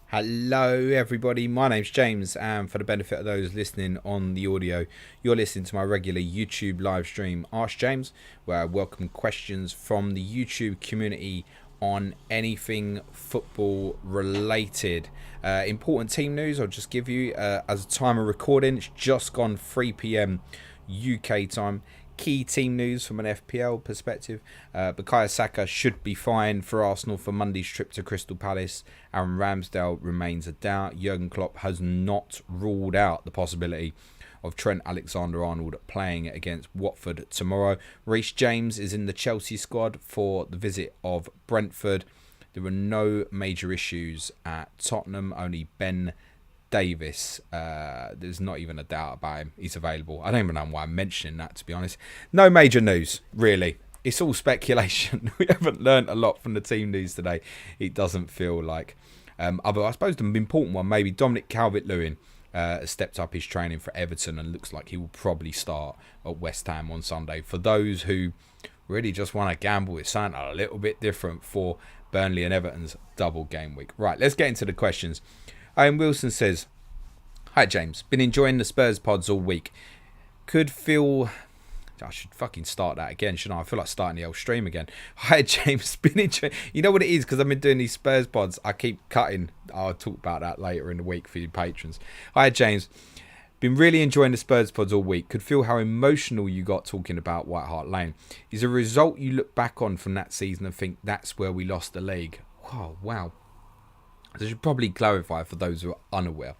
Hello everybody, my name's James, and for the benefit of those listening on the audio, you're listening to my regular YouTube live stream, Ask James, where I welcome questions from the YouTube community on anything football related. Important team news I'll just give you as a time of recording. It's just gone 3 p.m. UK time. Key team news from an FPL perspective. Bukayo Saka should be fine for Arsenal for Monday's trip to Crystal Palace. Aaron Ramsdale remains a doubt. Jurgen Klopp has not ruled out the possibility of Trent Alexander-Arnold playing against Watford tomorrow. Reece James is in the Chelsea squad for the visit of Brentford. There were no major issues at Tottenham, only Ben Davis. There's not even a doubt about him. He's available. I don't even know why I'm mentioning that, to be honest. No major news, really. It's all speculation. We haven't learnt a lot from the team news today. It doesn't feel like. I suppose the important one, maybe Dominic Calvert-Lewin has stepped up his training for Everton and looks like he will probably start at West Ham on Sunday. For those who really just want to gamble with something a little bit different for Burnley and Everton's double game week. Right, let's get into the questions. Owen Wilson says, "Hi James, been enjoying the Spurs pods all week. Could feel..." I should fucking start that again, shouldn't I? I feel like starting the old stream again. "Hi James, been enjoying..." You know what it is? Because I've been doing these Spurs pods. I keep cutting. I'll talk about that later in the week for you patrons. "Hi James, been really enjoying the Spurs pods all week. Could feel how emotional you got talking about White Hart Lane. Is a result you look back on from that season and think that's where we lost the league?" Oh, wow. I should probably clarify for those who are unaware.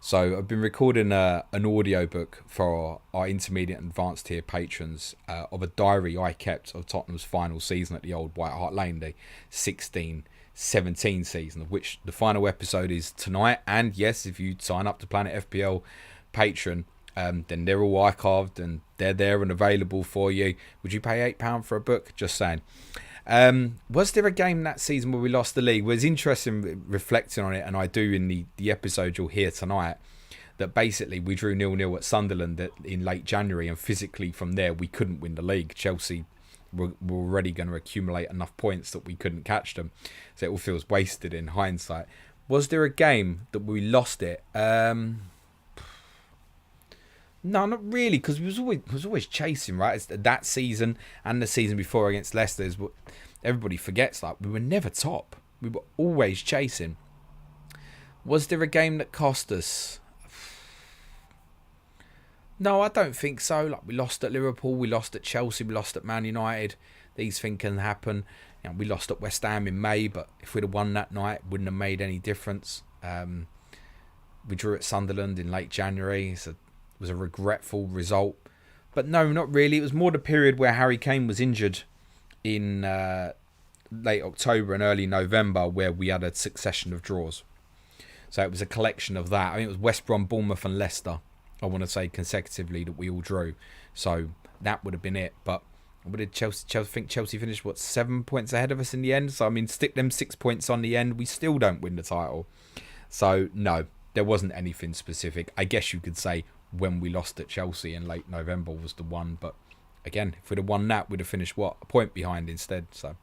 So I've been recording an audio book for our intermediate and advanced tier patrons of a diary I kept of Tottenham's final season at the old White Hart Lane, the 16-17 season, of which the final episode is tonight. And yes, if you sign up to Planet FPL Patron, then they're all archived and they're there and available for you. Would you pay £8 for a book? Just saying. Was there a game that season where we lost the league? Well, it's interesting reflecting on it, and I do in the episode you'll hear tonight, that basically we drew 0-0 at Sunderland in late January, and physically from there we couldn't win the league. Chelsea were already going to accumulate enough points that we couldn't catch them, so it all feels wasted in hindsight. Was there a game that we lost it? No, not really, because we was always chasing, right? It's that season and the season before against Leicester is what everybody forgets. Like, we were never top. We were always chasing. Was there a game that cost us? No, I don't think so. Like, we lost at Liverpool, we lost at Chelsea, we lost at Man United. These things can happen. You know, we lost at West Ham in May, but if we'd have won that night, it wouldn't have made any difference. We drew at Sunderland in late January, so it was a regretful result. But no, not really. It was more the period where Harry Kane was injured in late October and early November, where we had a succession of draws. So it was a collection of that. I mean, it was West Brom, Bournemouth and Leicester, I want to say, consecutively that we all drew. So that would have been it. But what did Chelsea? I think Chelsea finished, 7 points ahead of us in the end? So, I mean, stick them 6 points on the end, we still don't win the title. So, no, there wasn't anything specific. I guess you could say when we lost at Chelsea in late November was the one. But again, if we'd have won that, we'd have finished, a point behind instead. So,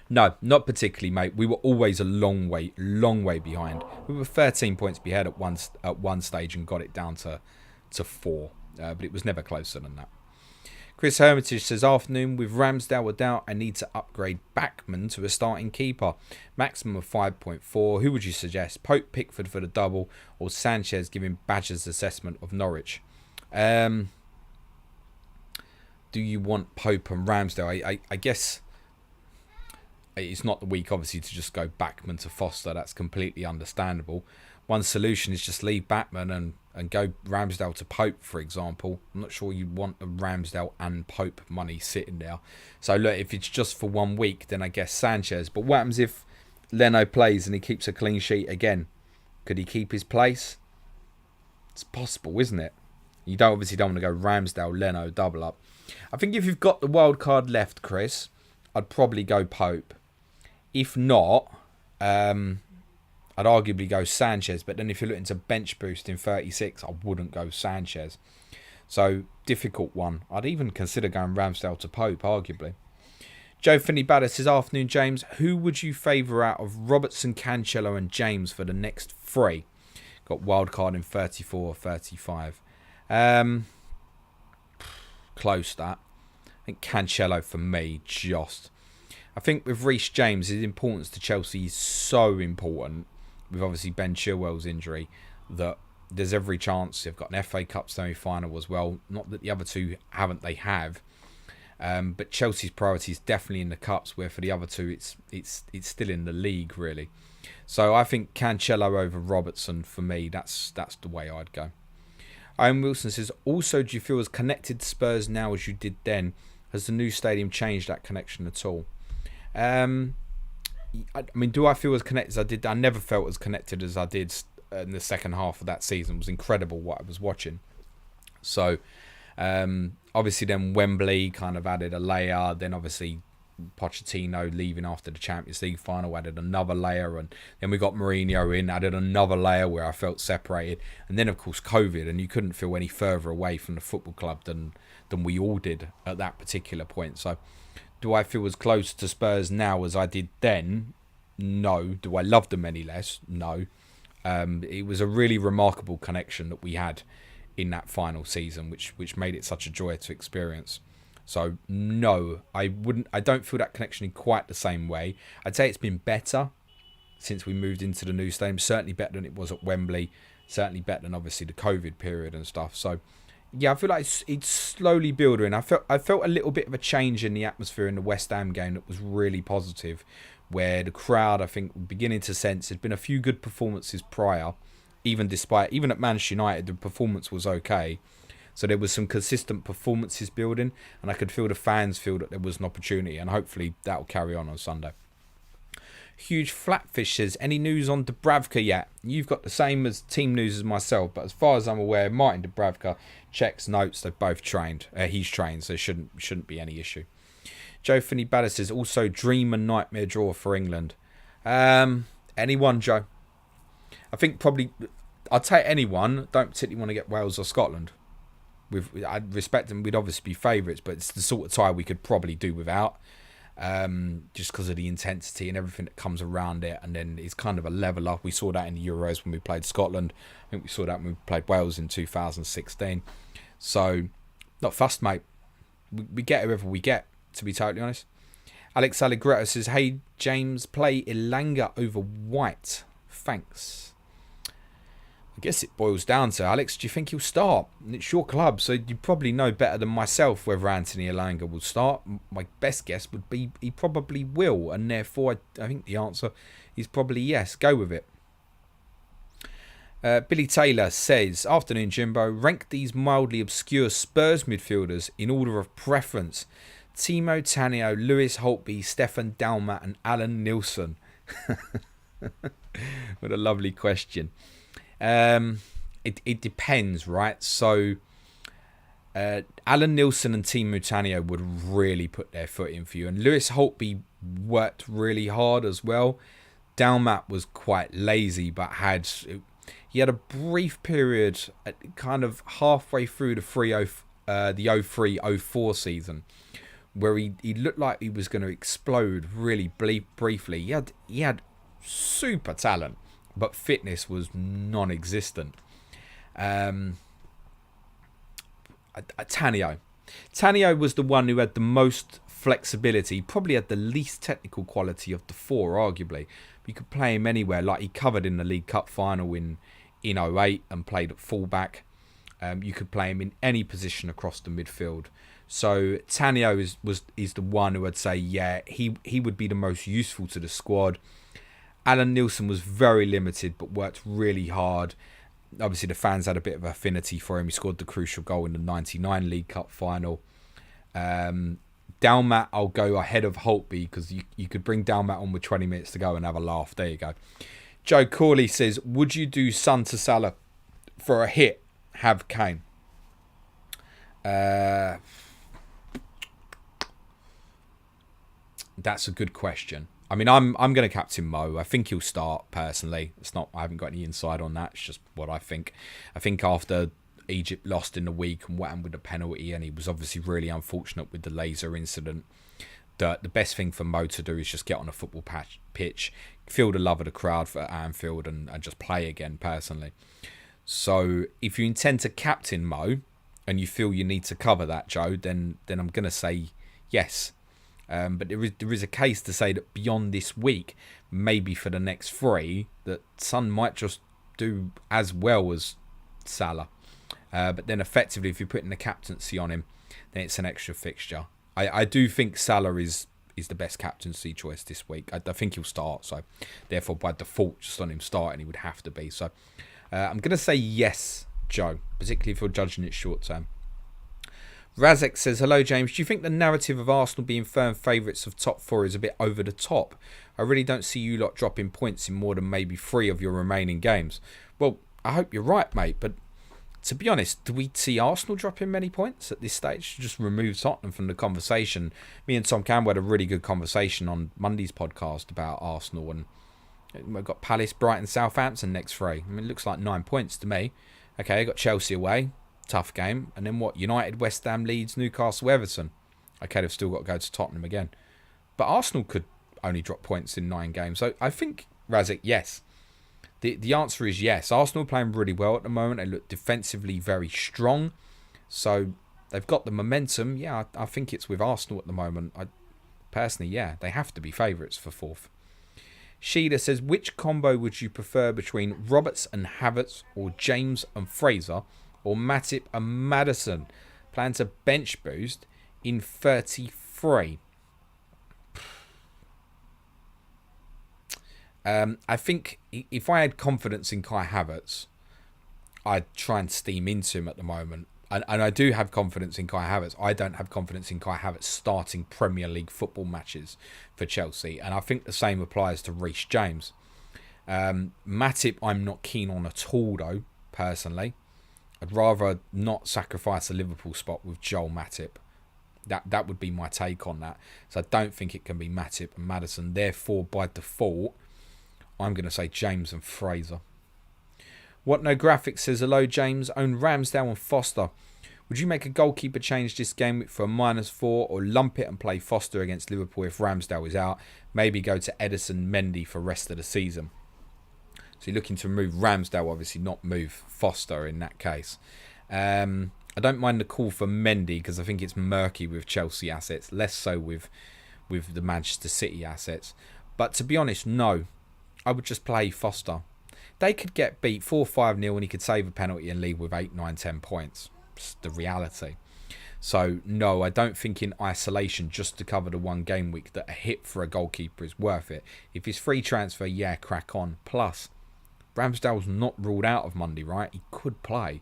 no, not particularly, mate. We were always a long way behind. We were 13 points behind at one stage and got it down to 4. But it was never closer than that. Chris Hermitage says, "Afternoon, with Ramsdale without, I need to upgrade Backman to a starting keeper. Maximum of 5.4. Who would you suggest? Pope, Pickford for the double, or Sanchez giving Badger's assessment of Norwich?" Do you want Pope and Ramsdale? I guess it's not the week, obviously, to just go Backman to Foster. That's completely understandable. One solution is just leave Backman and go Ramsdale to Pope, for example. I'm not sure you want the Ramsdale and Pope money sitting there. So, look, if it's just for 1 week, then I guess Sanchez. But what happens if Leno plays and he keeps a clean sheet again? Could he keep his place? It's possible, isn't it? You obviously don't want to go Ramsdale, Leno, double up. I think if you've got the wild card left, Chris, I'd probably go Pope. If not, I'd arguably go Sanchez, but then if you're looking to bench boost in 36, I wouldn't go Sanchez. So, difficult one. I'd even consider going Ramsdale to Pope, arguably. Joe Finney Batter says, afternoon, James. Who would you favour out of Robertson, Cancelo and James for the next 3? Got wildcard in 34 or 35. Close that. I think Cancelo for me, just. I think with Reece James, his importance to Chelsea is so important, with obviously Ben Chilwell's injury, that there's every chance they've got an FA Cup semi-final as well. Not that the other two haven't, they have. But Chelsea's priority is definitely in the Cups, where for the other two, it's still in the league, really. So I think Cancelo over Robertson, for me, that's the way I'd go. Owen Wilson says, also, do you feel as connected to Spurs now as you did then? Has the new stadium changed that connection at all? I mean, do I feel as connected as I did? I never felt as connected as I did in the second half of that season. It was incredible what I was watching. So, obviously then Wembley kind of added a layer. Then obviously Pochettino leaving after the Champions League final added another layer. And then we got Mourinho in, added another layer where I felt separated. And then, of course, COVID. And you couldn't feel any further away from the football club than we all did at that particular point. So, do I feel as close to Spurs now as I did then? No. Do I love them any less? No. It was a really remarkable connection that we had in that final season, which made it such a joy to experience. So no, I don't feel that connection in quite the same way. I'd say it's been better since we moved into the new stadium. Certainly better than it was at Wembley. Certainly better than obviously the COVID period and stuff. So yeah, I feel like it's slowly building. I felt a little bit of a change in the atmosphere in the West Ham game that was really positive, where the crowd, I think, were beginning to sense there'd been a few good performances prior, even at Manchester United, the performance was okay. So there was some consistent performances building, and I could feel the fans feel that there was an opportunity, and hopefully that will carry on Sunday. Huge Flatfish says, any news on Dubravka yet? You've got the same as team news as myself, but as far as I'm aware, Martin Dubravka checks notes. They've both trained. He's trained, so shouldn't be any issue. Joe Finney Batter says, also dream and nightmare draw for England. Anyone, Joe? I think probably I'll take anyone. Don't particularly want to get Wales or Scotland. I'd respect them. We'd obviously be favourites, but it's the sort of tie we could probably do without. Just because of the intensity and everything that comes around it, and then it's kind of a level up. We saw that in the Euros when we played Scotland. I think we saw that when we played Wales in 2016. So, not fussed, mate. We get whoever we get, to be totally honest. Alex Allegretto says, hey, James, play Elanga over White. Thanks. I guess it boils down to, Alex, do you think he'll start? It's your club, so you probably know better than myself whether Anthony Elanga will start. My best guess would be he probably will, and therefore I think the answer is probably yes. Go with it. Billy Taylor says, afternoon, Jimbo. Rank these mildly obscure Spurs midfielders in order of preference. Timo Tanio, Lewis Holtby, Stefan Dalmat and Alan Nilsson. What a lovely question. It depends, right? So Alan Nilsson and Timo Tanio would really put their foot in for you. And Lewis Holtby worked really hard as well. Dalmat was quite lazy, but he had a brief period at kind of halfway through the 03-04 season where he looked like he was going to explode really briefly. He had super talent, but fitness was non-existent. Tanio was the one who had the most flexibility, probably had the least technical quality of the four, arguably. You could play him anywhere, like he covered in the League Cup final in 08 and played at fullback. You could play him in any position across the midfield. So Tanio is the one who I'd say, yeah, he would be the most useful to the squad. Alan Nilsson was very limited, but worked really hard. Obviously, the fans had a bit of affinity for him. He scored the crucial goal in the 99 League Cup final. Dalmat, I'll go ahead of Holtby because you could bring Dalmat on with 20 minutes to go and have a laugh. There you go. Joe Corley says, would you do Son to Salah for a hit? Have Kane. That's a good question. I mean, I'm going to captain Mo. I think he'll start personally. I haven't got any insight on that. It's just what I think. I think after Egypt lost in the week and went with the penalty, and he was obviously really unfortunate with the laser incident, the best thing for Mo to do is just get on a football pitch, feel the love of the crowd for Anfield, and just play again, personally. So if you intend to captain Mo and you feel you need to cover that, Joe, then I'm going to say yes. But there is a case to say that beyond this week, maybe for the next 3, that Son might just do as well as Salah. But then effectively, if you're putting the captaincy on him, then it's an extra fixture. I do think Salah is the best captaincy choice this week. I think he'll start, so therefore by default, just on him starting, he would have to be. So I'm going to say yes, Joe, particularly if you're judging it short term. Razek says, hello James, do you think the narrative of Arsenal being firm favourites of top 4 is a bit over the top? I really don't see you lot dropping points in more than maybe 3 of your remaining games. Well, I hope you're right, mate, but to be honest, do we see Arsenal dropping many points at this stage? Just remove Tottenham from the conversation. Me and Tom Campbell had a really good conversation on Monday's podcast about Arsenal, and we've got Palace, Brighton, Southampton next 3. I mean, it looks like 9 points to me. Okay, I got Chelsea away. Tough game. And then what? United, West Ham, Leeds, Newcastle, Everton. Okay, they've still got to go to Tottenham again. But Arsenal could only drop points in 9 games. So I think, Razek, yes. The answer is yes. Arsenal are playing really well at the moment. They look defensively very strong. So they've got the momentum. Yeah, I think it's with Arsenal at the moment. Personally, yeah, they have to be favourites for 4th. Sheila says, which combo would you prefer between Roberts and Havertz, or James and Fraser, or Matip and Maddison? Plan to bench boost in 33. I think if I had confidence in Kai Havertz, I'd try and steam into him at the moment. And I do have confidence in Kai Havertz. I don't have confidence in Kai Havertz starting Premier League football matches for Chelsea. And I think the same applies to Reece James. Matip, I'm not keen on at all, though, personally. I'd rather not sacrifice a Liverpool spot with Joel Matip. That would be my take on that. So I don't think it can be Matip and Maddison. Therefore, by default, I'm going to say James and Fraser. What No Graphics says, hello James, own Ramsdale and Foster. Would you make a goalkeeper change this game for a -4, or lump it and play Foster against Liverpool if Ramsdale is out? Maybe go to Edison Mendy for rest of the season. So you're looking to move Ramsdale, obviously not move Foster in that case. I don't mind the call for Mendy because I think it's murky with Chelsea assets, less so with the Manchester City assets. But to be honest, no. I would just play Foster. They could get beat 4-5-0 and he could save a penalty and leave with 8, 9, 10 points. It's the reality. So, no, I don't think in isolation, just to cover the 1 game week, that a hit for a goalkeeper is worth it. If it's free transfer, yeah, crack on. Plus, Ramsdale's not ruled out of Monday, right? He could play.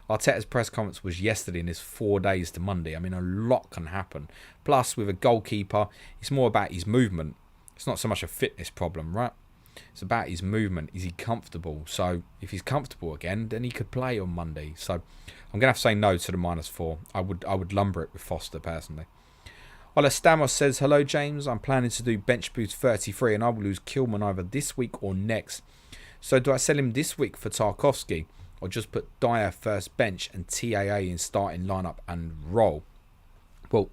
Arteta's press conference was yesterday and it's 4 days to Monday. I mean, a lot can happen. Plus, with a goalkeeper, it's more about his movement. It's not so much a fitness problem, right? It's about his movement. Is he comfortable? So if he's comfortable again, then he could play on Monday. So I'm going to have to say no to the -4. I would lumber it with Foster personally. Ola Stamos says, hello James. I'm planning to do bench boost 33 and I will lose Kilman either this week or next. So do I sell him this week for Tarkowski or just put Dyer first bench and TAA in starting lineup and roll? Well,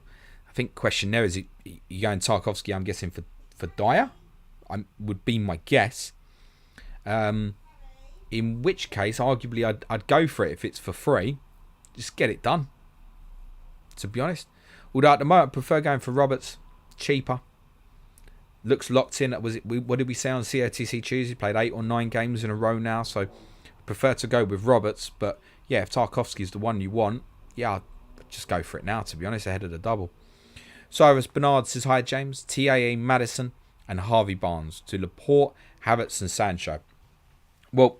I think question there is, you going Tarkowski, I'm guessing, for Dyer? Would be my guess. In which case, arguably, I'd go for it if it's for free. Just get it done. To be honest. Although at the moment, I prefer going for Roberts. Cheaper. Looks locked in. What did we say on COTC Tuesday? Played 8 or 9 games in a row now. So, prefer to go with Roberts. But, yeah, if Tarkowski's the one you want, yeah, I'd just go for it now, to be honest, ahead of the double. Cyrus Bernard says, hi, James. TAA Maddison and Harvey Barnes to Laporte, Havertz and Sancho. Well,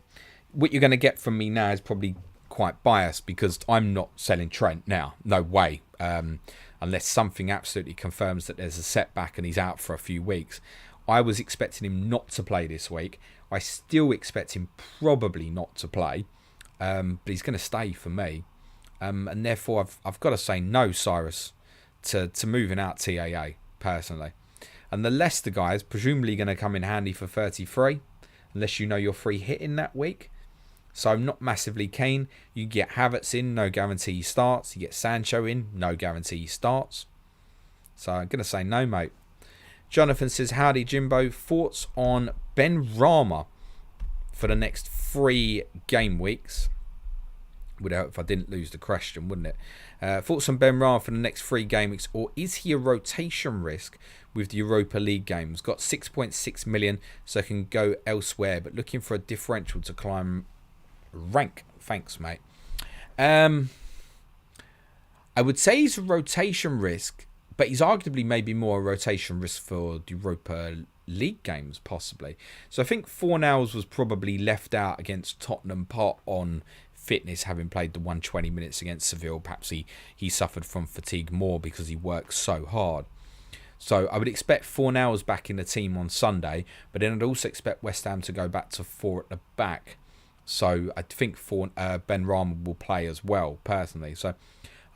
what you're going to get from me now is probably quite biased because I'm not selling Trent now. No way. Unless something absolutely confirms that there's a setback and he's out for a few weeks. I was expecting him not to play this week. I still expect him probably not to play. But he's going to stay for me. And therefore, I've got to say no, Cyrus, to moving out TAA, personally. And the Leicester guy is presumably going to come in handy for 33, unless you know you're free hitting that week. So I'm not massively keen. You get Havertz in, no guarantee he starts. You get Sancho in, no guarantee he starts. So I'm going to say no, mate. Jonathan says, howdy, Jimbo. Thoughts on Ben Rama for the next 3 game weeks? Would help if I didn't lose the question, wouldn't it? Thoughts on Ben Rama for the next 3 game weeks, or is he a rotation risk with the Europa League games? Got 6.6 million, so can go elsewhere, but looking for a differential to climb rank. Thanks, mate. I would say he's a rotation risk, but he's arguably maybe more a rotation risk for the Europa League games, possibly. So I think Fornals was probably left out against Tottenham, part on fitness, having played the 120 minutes against Seville. Perhaps he suffered from fatigue more because he worked so hard. So I would expect Fornals back in the team on Sunday, but then I'd also expect West Ham to go back to 4 at the back. So I think Ben Rama will play as well, personally. So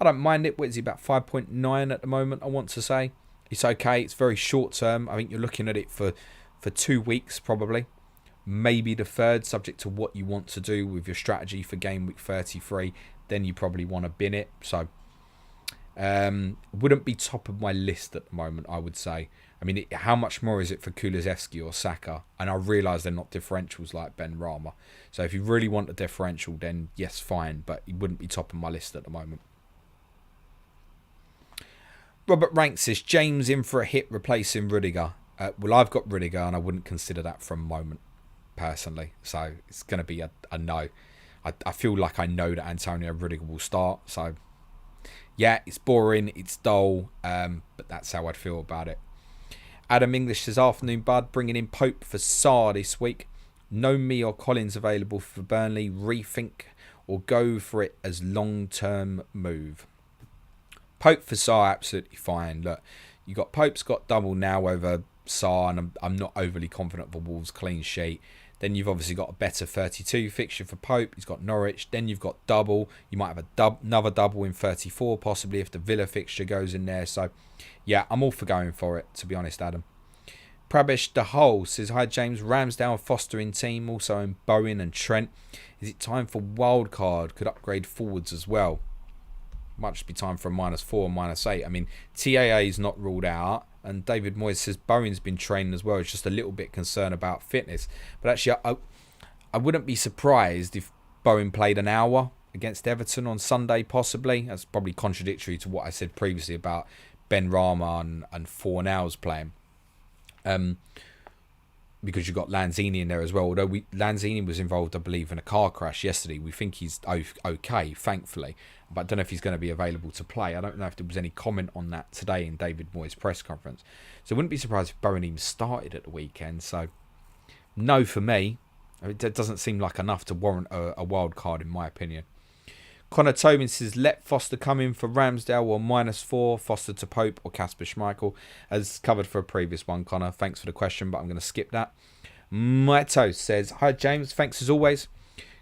I don't mind it. What is he, about 5.9 at the moment, I want to say. It's okay. It's very short term. I think you're looking at it for 2 weeks, probably. Maybe the 3rd, subject to what you want to do with your strategy for game week 33. Then you probably want to bin it. So wouldn't be top of my list at the moment, I would say. I mean, how much more is it for Kulusevski or Saka? And I realise they're not differentials like Ben Rama. So if you really want a differential, then yes, fine. But he wouldn't be top of my list at the moment. Robert Rank says, James in for a hit replacing Rudiger. Well, I've got Rudiger and I wouldn't consider that for a moment, personally. So it's going to be a no. I feel like I know that Antonio Rudiger will start. So yeah, it's boring, it's dull, but that's how I'd feel about it. Adam English says, afternoon, bud. Bringing in Pope for Sarr this week. No me or Collins available for Burnley. Rethink or go for it as long-term move. Pope for Sarr, absolutely fine. Look, you got Pope's got double now over Sarr, and I'm not overly confident of a Wolves clean sheet. Then you've obviously got a better 32 fixture for Pope. He's got Norwich. Then you've got double. You might have another double in 34, possibly, if the Villa fixture goes in there. So, yeah, I'm all for going for it, to be honest, Adam. Prabesh Dahol says, hi, James. Ramsdale, Foster in team, also in Bowen and Trent. Is it time for wildcard? Could upgrade forwards as well. Might just be time for a -4, -8. I mean, TAA is not ruled out. And David Moyes says Bowen's been trained as well. It's just a little bit concerned about fitness. But actually, I wouldn't be surprised if Bowen played an hour against Everton on Sunday, possibly. That's probably contradictory to what I said previously about Ben Rama and Fornals playing. Because you've got Lanzini in there as well. Although Lanzini was involved, I believe, in a car crash yesterday. We think he's okay, thankfully. But I don't know if he's going to be available to play. I don't know if there was any comment on that today in David Moyes' press conference. So I wouldn't be surprised if Bowen even started at the weekend. So no for me. It doesn't seem like enough to warrant a wild card, in my opinion. Connor Tobin says, let Foster come in for Ramsdale or -4, Foster to Pope or Kasper Schmeichel. As covered for a previous one, Connor. Thanks for the question, but I'm going to skip that. Maito says, hi, James. Thanks as always.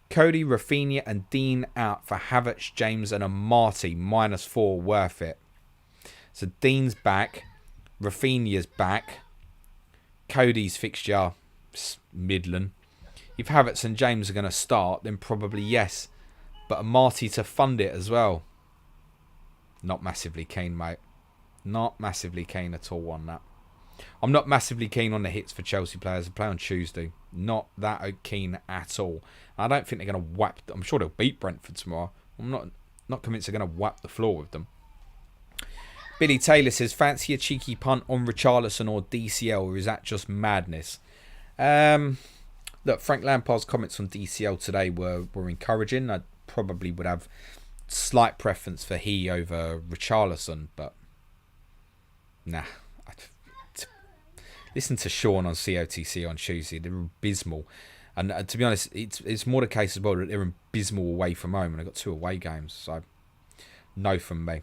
Cody, Rafinha and Dean out for Havertz, James and a Marty, -4, worth it. So Dean's back. Rafinha's back. Cody's fixture, Midland. If Havertz and James are going to start, then probably yes. But a Marty to fund it as well. Not massively keen, mate. Not massively keen at all on that. I'm not massively keen on the hits for Chelsea players to play on Tuesday. Not that keen at all. I don't think they're going to whap... I'm sure they'll beat Brentford tomorrow. I'm not convinced they're going to whap the floor with them. Billy Taylor says, fancy a cheeky punt on Richarlison or DCL, or is that just madness? Look, Frank Lampard's comments on DCL today were encouraging. I probably would have slight preference for he over Richarlison, but nah. Listen to Sean on COTC on Tuesday. They're abysmal. And to be honest, it's more the case as well that they're abysmal away from home. And they've got 2 away games. So, no from me.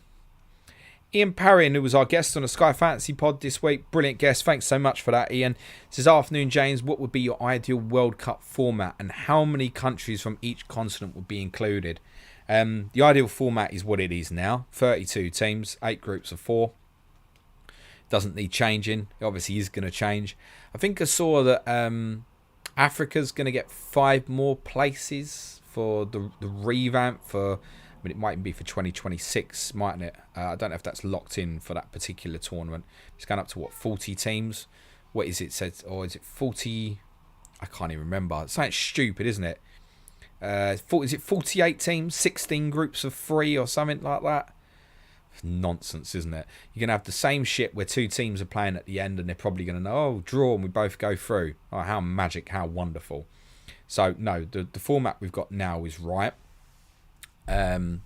Ian Parrian, who was our guest on the Sky Fantasy pod this week. Brilliant guest. Thanks so much for that, Ian. Says, afternoon, James. What would be your ideal World Cup format? And how many countries from each continent would be included? The ideal format is what it is now. 32 teams, 8 groups of 4. Doesn't need changing. It obviously is going to change. I think I saw that Africa's going to get 5 more places for the revamp for mean, it might even be for 2026, mightn't it? I don't know if that's locked in for that particular tournament. It's going up to, what, 40 teams? What is it said? Or is it 40? I can't even remember. It's something stupid, isn't it? Is it 48 teams? 16 groups of 3 or something like that? Nonsense, isn't it? You're going to have the same shit where 2 teams are playing at the end and they're probably going to know, oh, draw, and we both go through. Oh, how magic, how wonderful. So, no, the format we've got now is right. And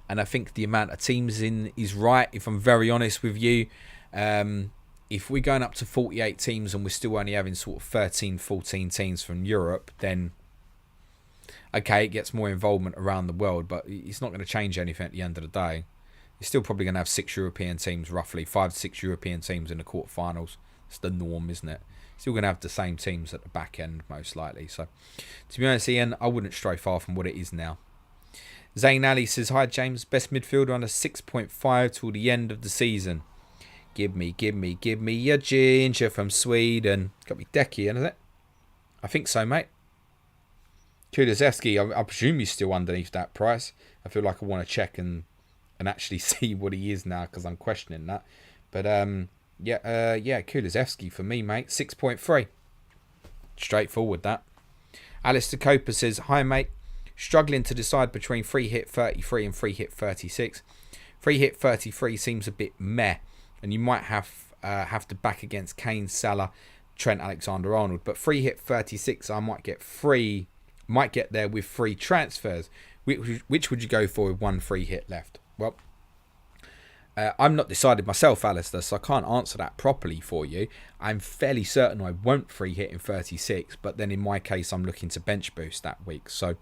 I think the amount of teams in is right, if I'm very honest with you. If we're going up to 48 teams and we're still only having sort of 13, 14 teams from Europe, then, okay, it gets more involvement around the world, but it's not going to change anything at the end of the day. You're still probably going to have 6 European teams, roughly 5 to 6 European teams in the quarterfinals. It's the norm, isn't it? Still going to have the same teams at the back end, most likely. So, to be honest, Ian, I wouldn't stray far from what it is now. Zayn Ali says, hi, James. Best midfielder on a 6.5 till the end of the season. Give me your ginger from Sweden. Got me Decky, isn't it? I think so, mate. Kulusevski, I presume he's still underneath that price. I feel like I want to check and actually see what he is now, because I'm questioning that. But yeah, Kulusevski for me, mate. 6.3. Straightforward, that. Alistair Coper says, hi, mate. Struggling to decide between free hit 33 and free hit 36. Free hit 33 seems a bit meh, and you might have to back against Kane, Salah, Trent Alexander-Arnold. But free hit 36, I might get there with 3 transfers. Which would you go for with 1 free hit left? Well, I'm not decided myself, Alistair, so I can't answer that properly for you. I'm fairly certain I won't free hit in 36, but then in my case, I'm looking to bench boost that week. So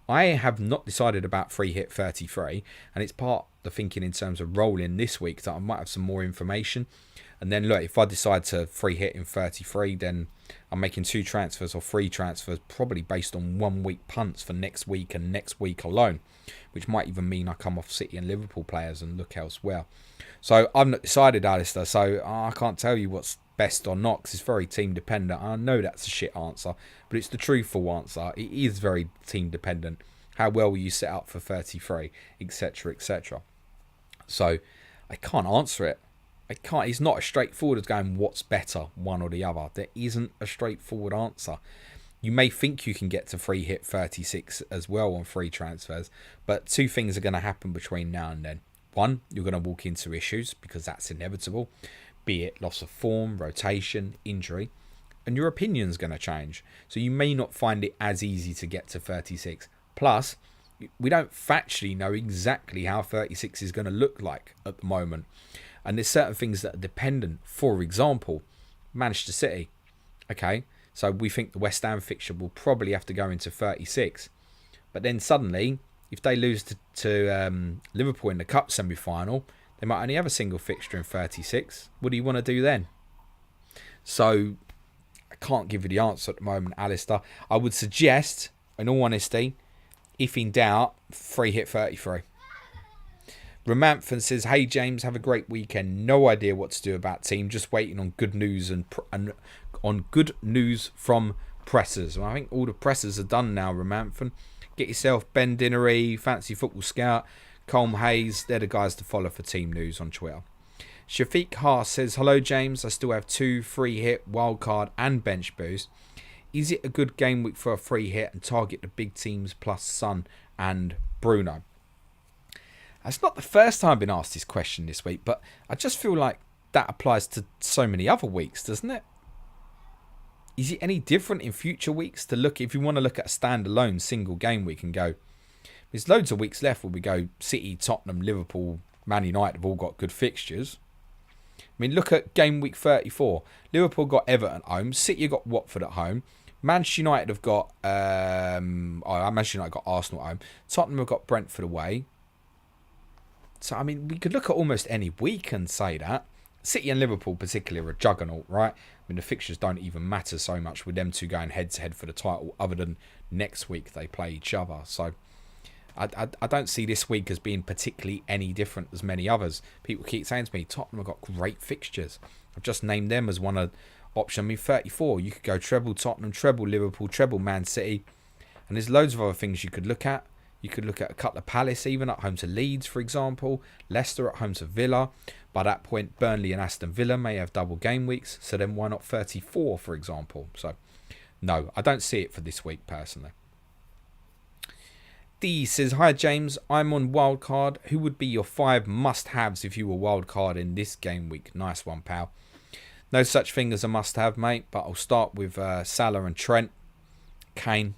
I have not decided about free hit 33, and it's part of the thinking in terms of rolling this week that I might have some more information. And then look, if I decide to free hit in 33, then I'm making 2 transfers or 3 transfers, probably based on 1 week punts for next week and next week alone, which might even mean I come off City and Liverpool players and look elsewhere. So I've not decided, Alistair, so I can't tell you what's best or not, because it's very team dependent. I know that's a shit answer, but it's the truthful answer. It is very team dependent. How well will you set up for 33, etc., etc. So I can't answer it. It's not as straightforward as going what's better, one or the other. There isn't a straightforward answer. You may think you can get to free hit 36 as well on free transfers, but 2 things are going to happen between now and then. 1, you're going to walk into issues, because that's inevitable, be it loss of form, rotation, injury, and your opinion's going to change. So you may not find it as easy to get to 36. Plus, we don't factually know exactly how 36 is going to look like at the moment. And there's certain things that are dependent. For example, Manchester City. Okay, so we think the West Ham fixture will probably have to go into 36. But then suddenly, if they lose to Liverpool in the Cup semi-final, they might only have a single fixture in 36. What do you want to do then? So, I can't give you the answer at the moment, Alistair. I would suggest, in all honesty, if in doubt, free hit 33. Romanthan says, hey James, have a great weekend. No idea what to do about team. Just waiting on good news and on good news from pressers. Well, I think all the pressers are done now, Romanthan. Get yourself Ben Dinnery, Fancy Football Scout, Colm Hayes. They're the guys to follow for team news on Twitter. Shafiq Haas says, hello James. I still have 2 free hit, wildcard and bench boost. Is it a good game week for a free hit and target the big teams plus Son and Bruno? It's not the first time I've been asked this question this week, but I just feel like that applies to so many other weeks, doesn't it? Is it any different in future weeks to look, if you want to look at a standalone single game week and go, there's loads of weeks left where we go City, Tottenham, Liverpool, Man United have all got good fixtures. I mean, look at game week 34. Liverpool got Everton at home. City got Watford at home. Manchester United have got Manchester United got Arsenal at home. Tottenham have got Brentford away. So, I mean, we could look at almost any week and say that. City and Liverpool particularly are a juggernaut, right? I mean, the fixtures don't even matter so much with them two going head-to-head for the title, other than next week they play each other. So, I don't see this week as being particularly any different as many others. People keep saying to me, Tottenham have got great fixtures. I've just named them as one of option. I mean, 34. You could go treble Tottenham, treble Liverpool, treble Man City. And there's loads of other things you could look at. You could look at a couple of Palace, even at home to Leeds, for example. Leicester at home to Villa. By that point, Burnley and Aston Villa may have double game weeks. So then why not 34, for example? So, no, I don't see it for this week, personally. D says, hi James, I'm on wildcard. Who would be your 5 must-haves if you were wildcard in this game week? Nice one, pal. No such thing as a must-have, mate, but I'll start with Salah and Trent. Kane.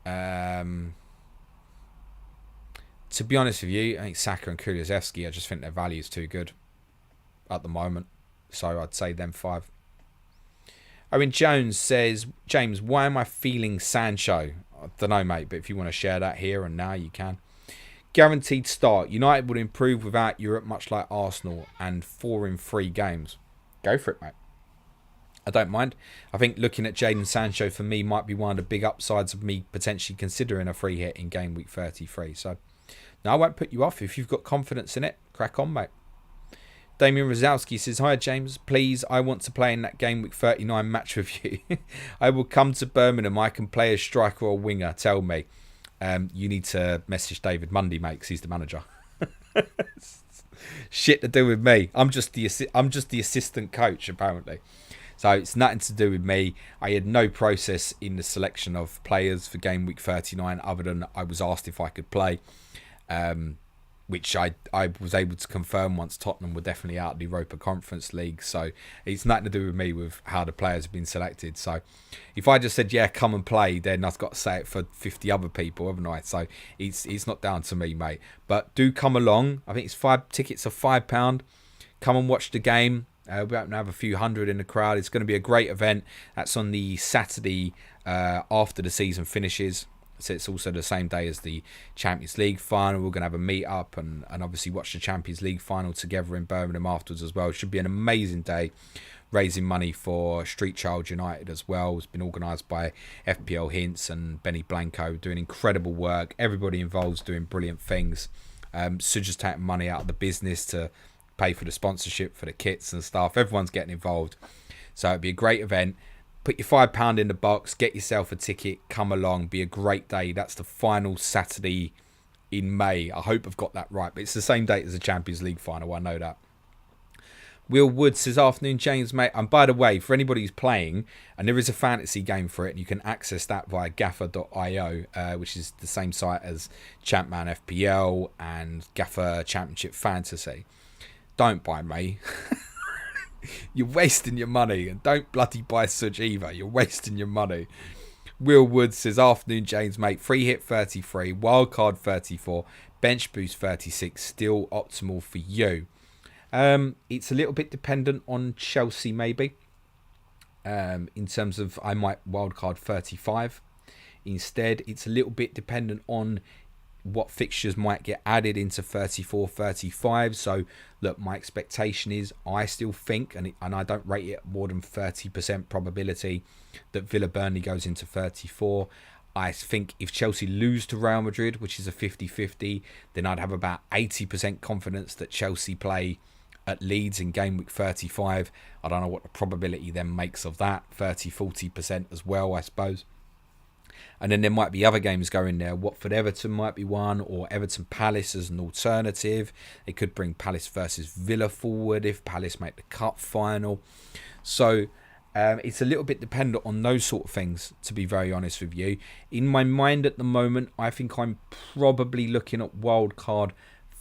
To be honest with you, I think Saka and Kulusevski, I just think their value is too good at the moment. So I'd say them 5. Owen Jones says, James, why am I feeling Sancho? I don't know, mate, but if you want to share that here and now, you can. Guaranteed start. United would improve without Europe, much like Arsenal, and 4 in 3 games. Go for it, mate. I don't mind. I think looking at Jadon Sancho for me might be one of the big upsides of me potentially considering a free hit in game week 33. So, no, I won't put you off. If you've got confidence in it, crack on, mate. Damien Rozalski says, hi James, please, I want to play in that game week 39 match with you. I will come to Birmingham. I can play as striker or winger. Tell me. You need to message David Mundy, mate, because he's the manager. Shit to do with me. I'm just the assistant coach, apparently. So it's nothing to do with me. I had no process in the selection of players for game week 39 other than I was asked if I could play, which I was able to confirm once Tottenham were definitely out of the Europa Conference League. So it's nothing to do with me with how the players have been selected. So if I just said, yeah, come and play, then I've got to say it for 50 other people, haven't I? So it's not down to me, mate. But do come along. I think it's 5 tickets of £5. Come and watch the game. We happen to have a few hundred in the crowd. It's going to be a great event. That's on the Saturday after the season finishes. So it's also the same day as the Champions League final. We're going to have a meet up and obviously watch the Champions League final together in Birmingham afterwards as well. It should be an amazing day, raising money for Street Child United as well. It's been organised by FPL Hints and Benny Blanco, doing incredible work. Everybody involved is doing brilliant things. So just taking money out of the business to pay for the sponsorship for the kits and stuff. Everyone's getting involved. So it'd be a great event. Put your £5 in the box, get yourself a ticket, come along, be a great day. That's the final Saturday in May. I hope I've got that right, but it's the same date as the Champions League final, I know that. Will Wood says, afternoon, James, mate. And by the way, for anybody who's playing, and there is a fantasy game for it, and you can access that via gaffer.io, which is the same site as Champman FPL and Gaffer Championship Fantasy. Don't buy me. You're wasting your money. And don't bloody buy Suj either. You're wasting your money. Will Wood says, afternoon, James, mate. Free hit 33, wildcard 34, bench boost 36. Still optimal for you. It's a little bit dependent on Chelsea, maybe. In terms of I might wildcard 35. Instead, it's a little bit dependent on what fixtures might get added into 34, 35. So, look, my expectation is I still think, and I don't rate it more than 30% probability that Villa Burnley goes into 34. I think if Chelsea lose to Real Madrid, which is a 50-50, then I'd have about 80% confidence that Chelsea play at Leeds in game week 35. I don't know what the probability then makes of that. 30-40% as well, I suppose. And then there might be other games going there. Watford Everton might be one, or Everton Palace as an alternative. It could bring Palace versus Villa forward if Palace make the cup final. So it's a little bit dependent on those sort of things, to be very honest with you. In my mind at the moment, I think I'm probably looking at wildcard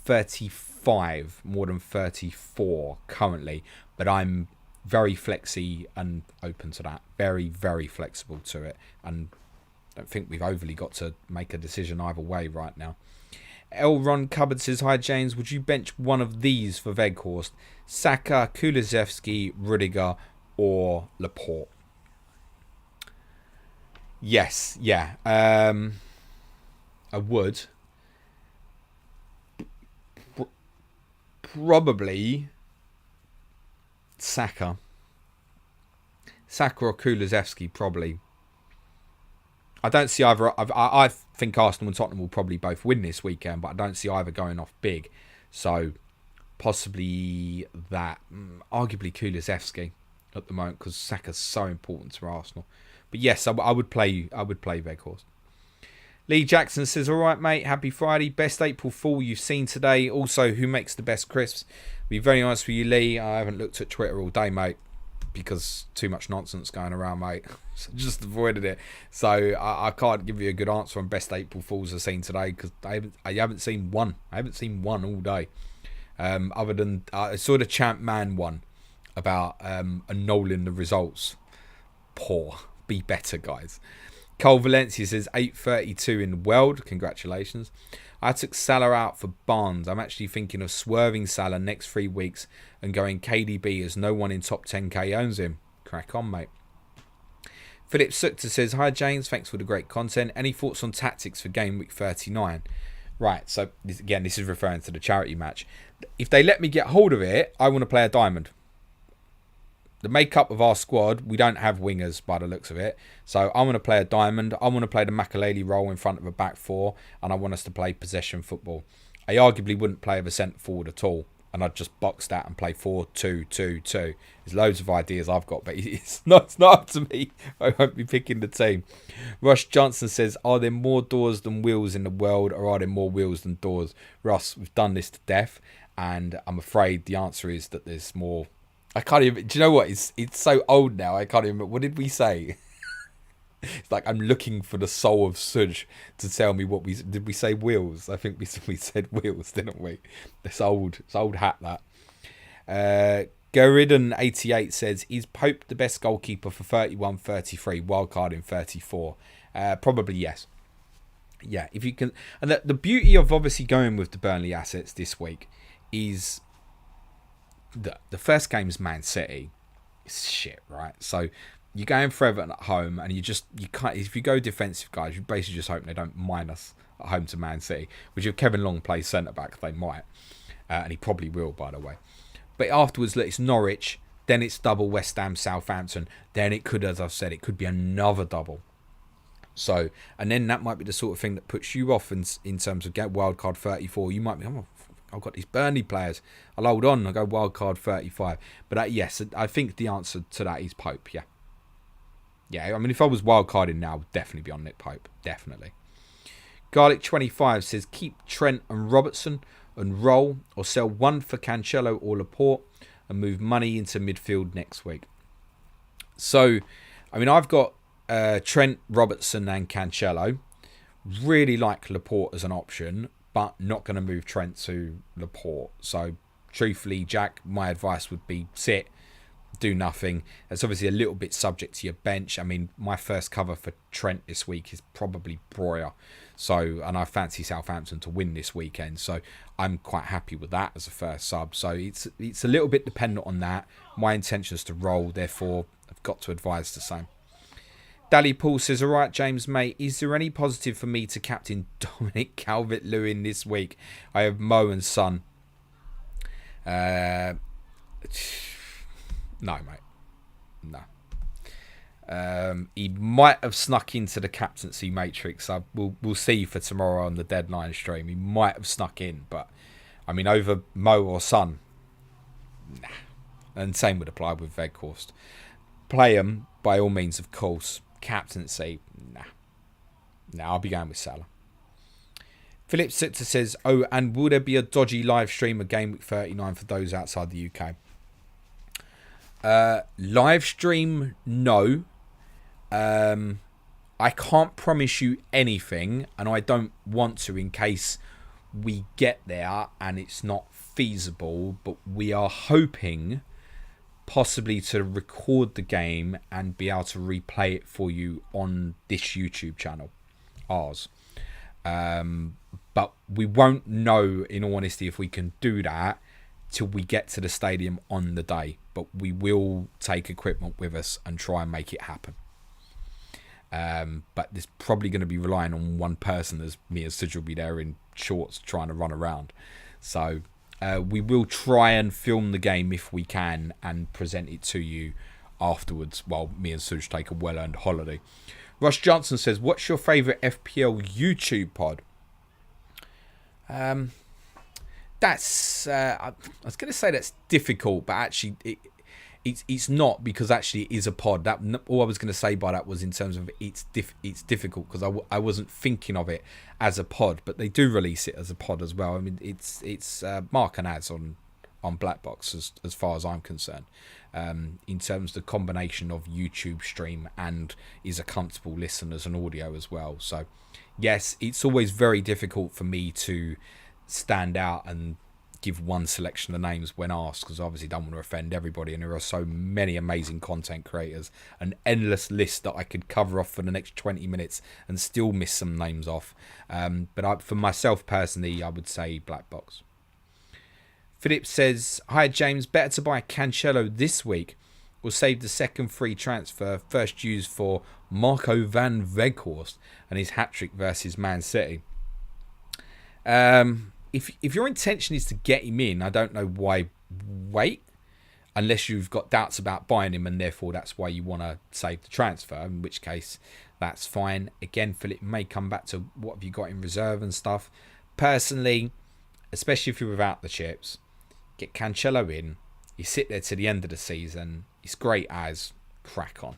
35 more than 34 currently. But I'm very flexy and open to that. Very, very flexible to it. And I don't think we've overly got to make a decision either way right now. Elron Cupboard says, hi James, would you bench one of these for Weghorst? Saka, Kulusevski, Rudiger or Laporte? Yes, yeah. I would. Probably Saka. Saka or Kulusevski, probably. I don't see either. I think Arsenal and Tottenham will probably both win this weekend, but I don't see either going off big. So possibly that. Arguably Kulusevski at the moment, because Saka's so important to Arsenal. But yes, I would play Weghorst. Lee Jackson says, all right, mate, happy Friday. Best April Fool you've seen today. Also, who makes the best crisps? Be very honest with you, Lee. I haven't looked at Twitter all day, mate, because too much nonsense going around, mate. So just avoided it. So I can't give you a good answer on best April Fools I've seen today, because I haven't seen one. I haven't seen one all day. Other than I saw the Champ Man one about annulling the results. Poor. Be better, guys. Cole Valencia says 8.32 in the world. Congratulations. I took Salah out for Barnes. I'm actually thinking of swerving Salah next 3 weeks and going KDB as no one in top 10k owns him. Crack on, mate. Philip Sukta says, hi James, thanks for the great content. Any thoughts on tactics for Gameweek 39? Right, so this is referring to the charity match. If they let me get hold of it, I want to play a diamond. The makeup of our squad, we don't have wingers by the looks of it. So I want to play a diamond. I want to play the Makaleli role in front of a back four. And I want us to play possession football. I arguably wouldn't play with a centre forward at all. And I'd just box that and play 4-2-2-2. There's loads of ideas I've got, but it's not up to me. I won't be picking the team. Russ Johnson says, are there more doors than wheels in the world, or are there more wheels than doors? Russ, we've done this to death. And I'm afraid the answer is that there's more. I can't even. Do you know what? It's so old now. I can't even. What did we say? It's like I'm looking for the soul of Suj to tell me what we did. We say wheels. I think we said wheels, didn't we? It's old hat that. Garidan88 says, is Pope the best goalkeeper for 31-33? Wildcard in 34. Probably yes. Yeah, if you can. And the beauty of obviously going with the Burnley assets this week is. The first game's Man City. It's shit, right? So you're going for Everton at home, and you can't. If you go defensive, guys, you basically just hope they don't mine us at home to Man City. Which if Kevin Long plays centre back, they might, and he probably will, by the way. But afterwards, look, it's Norwich, then it's double West Ham, Southampton, then it could, as I've said, it could be another double. So, and then that might be the sort of thing that puts you off in terms of get wildcard 34. You might be, I've got these Burnley players. I'll hold on. I'll go wildcard 35. But yes, I think the answer to that is Pope, yeah. Yeah, I mean, if I was wildcarding now, I would definitely be on Nick Pope. Definitely. Garlic25 says, keep Trent and Robertson and roll, or sell one for Cancelo or Laporte and move money into midfield next week. So, I mean, I've got Trent, Robertson and Cancelo. Really like Laporte as an option, but not going to move Trent to Laporte. So, truthfully, Jack, my advice would be sit, do nothing. That's obviously a little bit subject to your bench. I mean, my first cover for Trent this week is probably Breuer. So, and I fancy Southampton to win this weekend. So, I'm quite happy with that as a first sub. So, it's a little bit dependent on that. My intention is to roll. Therefore, I've got to advise the same. Dally Paul says, all right, James, mate, is there any positive for me to captain Dominic Calvert-Lewin this week? I have Mo and Son. No, mate. No. He might have snuck into the captaincy matrix. We'll see for tomorrow on the deadline stream. He might have snuck in, but, I mean, over Mo or Son, nah. And same would apply with Weghorst. Play him, by all means, of course. Captaincy, nah. I'll be going with Salah. Philip Sitzer says, oh, and will there be a dodgy live stream of Gameweek 39 for those outside the UK? Live stream, no. I can't promise you anything, and I don't want to in case we get there and it's not feasible, but we are hoping possibly to record the game and be able to replay it for you on this YouTube channel, ours. But we won't know, in all honesty, if we can do that till we get to the stadium on the day. But we will take equipment with us and try and make it happen. But there's probably going to be relying on one person, as me and Sid will be there in shorts trying to run around. So we will try and film the game if we can and present it to you afterwards while me and Suj take a well-earned holiday. Russ Johnson says, what's your favourite FPL YouTube pod? That's I was going to say that's difficult, but actually It's not, because actually it is a pod. That all I was going to say by that was in terms of it's difficult, because I wasn't thinking of it as a pod, but they do release it as a pod as well. I mean, it's mark and ads on Black Box as far as I'm concerned. In terms of the combination of YouTube stream and is a comfortable listen as an audio as well. So yes, it's always very difficult for me to stand out and give one selection of names when asked, because obviously don't want to offend everybody, and there are so many amazing content creators, an endless list that I could cover off for the next 20 minutes and still miss some names off. But for myself personally, I would say Black Box. Philip says, hi James, better to buy Cancelo this week or save the second free transfer first used for Marco van Weghorst and his hat-trick versus Man City? If your intention is to get him in, I don't know why wait, unless you've got doubts about buying him and therefore that's why you want to save the transfer, in which case that's fine. Again, Philip may come back to what have you got in reserve and stuff. Personally, especially if you're without the chips, get Cancelo in, you sit there to the end of the season, it's great as, crack on.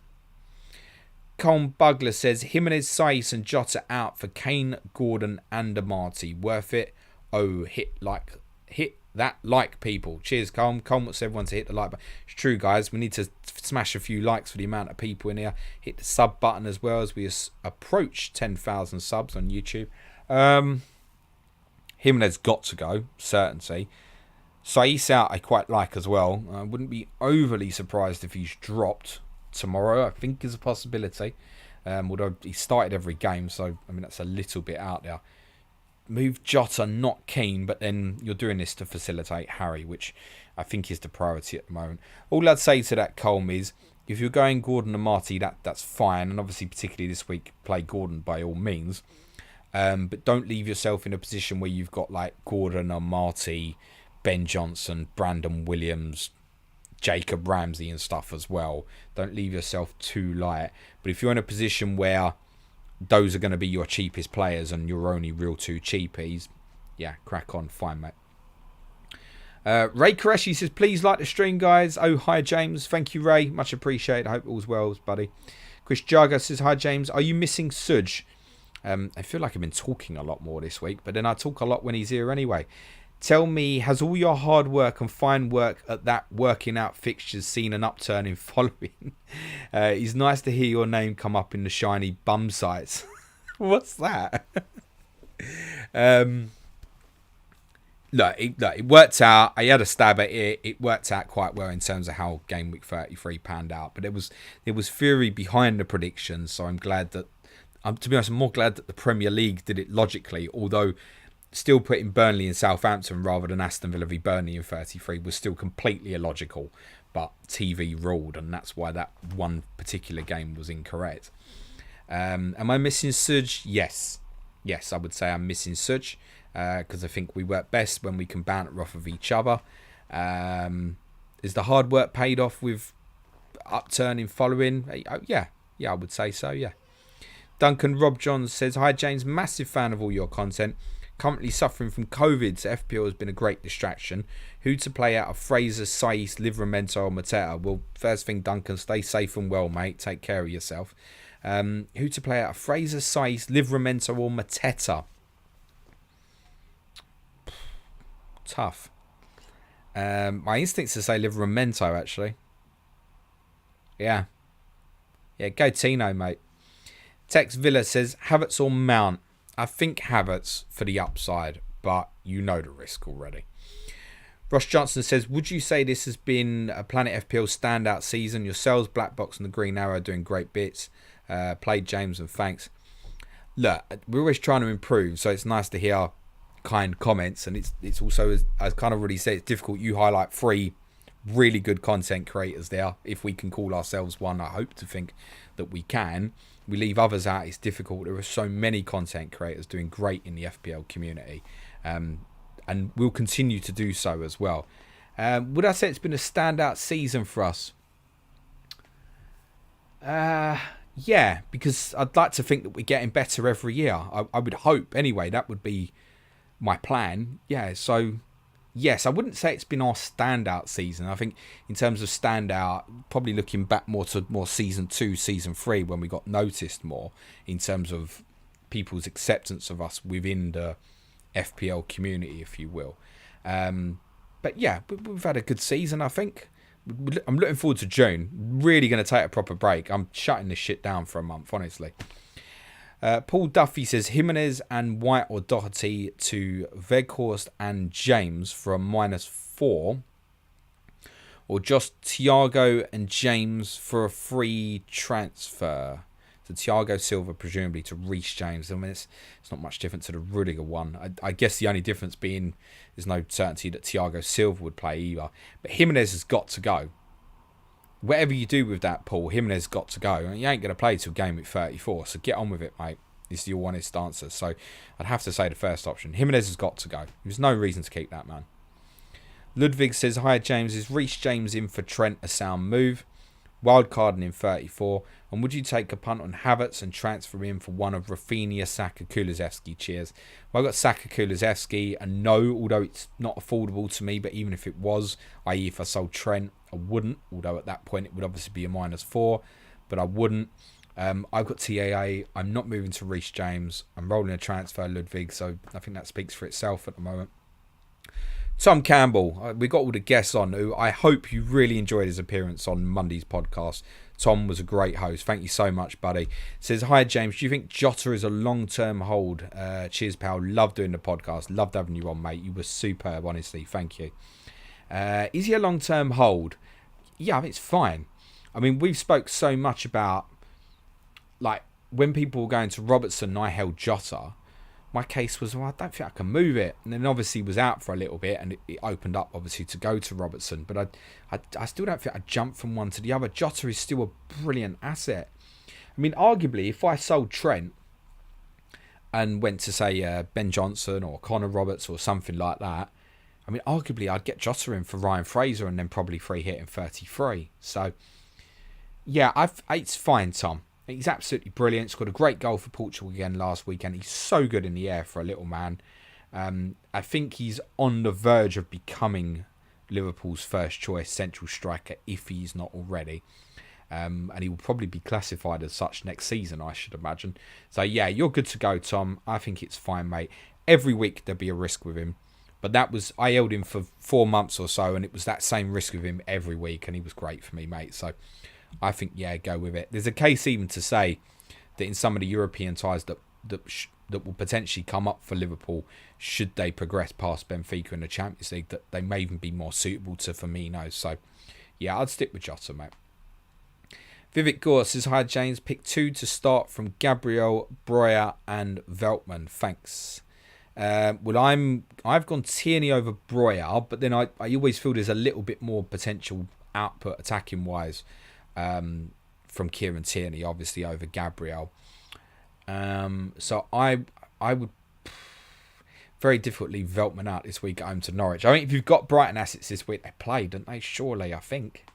Colm Bugler says, Jimenez, Saiss and Jota out for Kane, Gordon and Amati. Worth it? Oh, hit that like, people. Cheers, Colm. Colm wants everyone to hit the like button. It's true, guys. We need to smash a few likes for the amount of people in here. Hit the sub button as well as we approach 10,000 subs on YouTube. Jimenez got to go, certainty. Saiss out I quite like as well. I wouldn't be overly surprised if he's dropped tomorrow. I think is a possibility. Although he started every game, so I mean that's a little bit out there. Move Jota, not keen, but then you're doing this to facilitate Harry, which I think is the priority at the moment. All I'd say to that, Colm, is if you're going Gordon and Marty, that's fine. And obviously, particularly this week, play Gordon by all means. But don't leave yourself in a position where you've got like Gordon and Marty, Ben Johnson, Brandon Williams, Jacob Ramsey and stuff as well. Don't leave yourself too light. But if you're in a position where those are going to be your cheapest players and you're only real two cheapies, yeah, crack on, fine, mate. Ray Qureshi says, please like the stream, guys. Oh, hi, James. Thank you, Ray. Much appreciated. I hope all's well, buddy. Chris Jaga says, hi, James. Are you missing Suj? I feel like I've been talking a lot more this week, but then I talk a lot when he's here anyway. Tell me, has all your hard work and fine work at that working out fixtures seen an upturn in following? It's nice to hear your name come up in the shiny bum sites. What's that? Look, it worked out. I had a stab at it. It worked out quite well in terms of how Gameweek 33 panned out. But there was fury behind the predictions, so I'm glad that... to be honest, I'm more glad that the Premier League did it logically, although... still putting Burnley and Southampton rather than Aston Villa v Burnley in 33 was still completely illogical, but TV ruled, and that's why that one particular game was incorrect. Am I missing Suj? Yes, I would say I'm missing Suj because I think we work best when we can banter off of each other. Is the hard work paid off with upturning following? Yeah, I would say so, yeah. Duncan Rob Johns says, hi James, massive fan of all your content. Currently suffering from COVID, so FPL has been a great distraction. Who to play out of Fraser, Saiss, Livramento or Mateta? Well, first thing, Duncan, stay safe and well, mate. Take care of yourself. Who to play out of Fraser, Saiss, Livramento or Mateta? Tough. My instincts to say Livramento, actually. Yeah, go Tino, mate. Tex Villa says, Havertz or Mount? I think Havertz for the upside, but you know the risk already. Ross Johnson says, would you say this has been a Planet FPL standout season? Yourselves, Black Box and the Green Arrow doing great bits. Played James and thanks. Look, we're always trying to improve, so it's nice to hear kind comments, and it's also, as kind of already said, it's difficult. You highlight 3 really good content creators there. If we can call ourselves one, I hope to think that we can. We leave others out, it's difficult. There are so many content creators doing great in the FPL community, and we'll continue to do so as well. Would I say it's been a standout season for us? Yeah, because I'd like to think that we're getting better every year. I would hope, anyway. That would be my plan. Yeah, so yes, I wouldn't say it's been our standout season. I think in terms of standout, probably looking back more to more season 2, season 3, when we got noticed more in terms of people's acceptance of us within the FPL community, if you will. But yeah, we've had a good season, I think. I'm looking forward to June. Really going to take a proper break. I'm shutting this shit down for a month, honestly. Paul Duffy says Jimenez and White or Doherty to Weghorst and James for a -4. Or just Thiago and James for a free transfer. So Thiago Silva presumably to Reece James. I mean, it's not much different to the Rudiger one. I guess the only difference being there's no certainty that Thiago Silva would play either. But Jimenez has got to go. Whatever you do with that, Paul, Jimenez has got to go. I mean, you ain't going to play till Gameweek 34, so get on with it, mate. It's your honest answer. So I'd have to say the first option. Jimenez has got to go. There's no reason to keep that man. Ludwig says, hi James, is Reece James in for Trent a sound move? Wildcarding in 34. And would you take a punt on Havertz and transfer him for one of Rafinha, Saka, Kulusevski? Cheers. Well, I've got Saka, Kulusevski, and no, although it's not affordable to me, but even if it was, i.e. if I sold Trent, I wouldn't. Although at that point it would obviously be a -4, but I wouldn't. I've got TAA. I'm not moving to Reece James. I'm rolling a transfer, Ludwig, so I think that speaks for itself at the moment. Tom Campbell, we got all the guests on who I hope you really enjoyed his appearance on Monday's podcast. Tom was a great host. Thank you so much, buddy. Says, hi James, do you think Jota is a long-term hold? Cheers, pal. Love doing the podcast. Loved having you on, mate. You were superb, honestly. Thank you. Is he a long-term hold? Yeah, I think it's fine. I mean, we've spoke so much about, like, when people were going to Robertson and I held Jota, my case was, well, I don't think I can move it. And then obviously was out for a little bit and it opened up, obviously, to go to Robertson. But I still don't think I'd jump from one to the other. Jota is still a brilliant asset. I mean, arguably, if I sold Trent and went to, say, Ben Johnson or Connor Roberts or something like that, I mean, arguably, I'd get Jota in for Ryan Fraser and then probably free hit in 33. So, yeah, it's fine, Tom. He's absolutely brilliant. Scored a great goal for Portugal again last weekend. He's so good in the air for a little man. I think he's on the verge of becoming Liverpool's first choice central striker if he's not already. And he will probably be classified as such next season, I should imagine. So, yeah, you're good to go, Tom. I think it's fine, mate. Every week there'll be a risk with him. But I held him for 4 months or so, and it was that same risk with him every week, and he was great for me, mate. So I think, yeah, go with it. There's a case even to say that in some of the European ties that will potentially come up for Liverpool, should they progress past Benfica in the Champions League, that they may even be more suitable to Firmino. So, yeah, I'd stick with Jota, mate. Vivek Gore says, hi, James. Pick 2 to start from Gabriel, Breuer and Veltman. Thanks. Well, I've gone Tierney over Breuer, but then I always feel there's a little bit more potential output attacking-wise from Kieran Tierney, obviously, over Gabriel. So I would very difficultly Veltman out this week at home to Norwich. I mean, if you've got Brighton assets this week, they play, don't they? Surely, I think,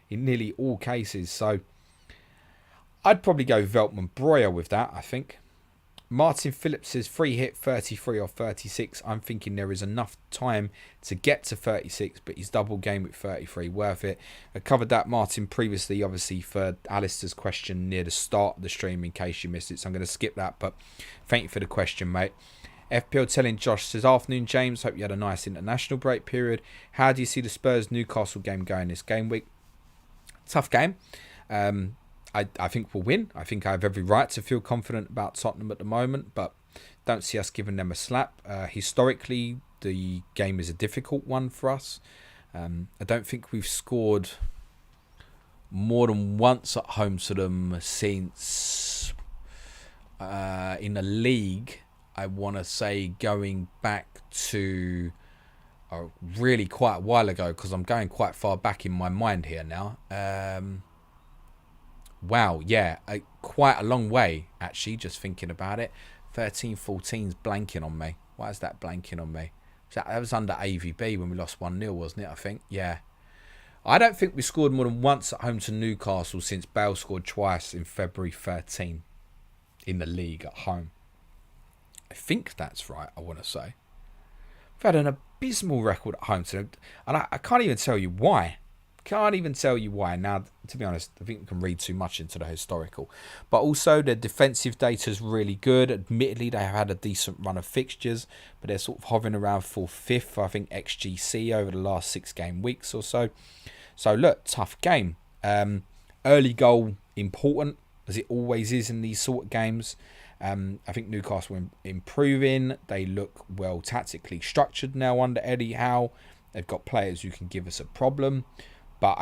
in nearly all cases. So I'd probably go Veltman Breuer with that, I think. Martin Phillips says free hit 33 or 36. I'm thinking there is enough time to get to 36, but his double game with 33 worth it. I covered that, Martin, previously, obviously, for Alistair's question near the start of the stream in case you missed it. So I'm going to skip that, but thank you for the question, mate. FPL telling Josh says, afternoon, James. Hope you had a nice international break period. How do you see the Spurs Newcastle game going this game week? Tough game. I think we'll win. I think I have every right to feel confident about Tottenham at the moment, but don't see us giving them a slap. Historically, the game is a difficult one for us. I don't think we've scored more than once at home to them since in the league. I want to say going back to really quite a while ago, because I'm going quite far back in my mind here now. Wow, yeah, quite a long way, actually, just thinking about it. 13-14's blanking on me. Why is that blanking on me? That was under AVB when we lost 1-0, wasn't it, I think? Yeah. I don't think we scored more than once at home to Newcastle since Bale scored twice in February 13 in the league at home. I think that's right, I want to say. We've had an abysmal record at home to them, and I can't even tell you why. Can't even tell you why. Now, to be honest, I think we can read too much into the historical. But also, their defensive data is really good. Admittedly, they have had a decent run of fixtures, but they're sort of hovering around 4th, 5th, I think, XGC over the last 6 game weeks or so. So, look, tough game. Early goal, important, as it always is in these sort of games. I think Newcastle are improving. They look well tactically structured now under Eddie Howe. They've got players who can give us a problem. But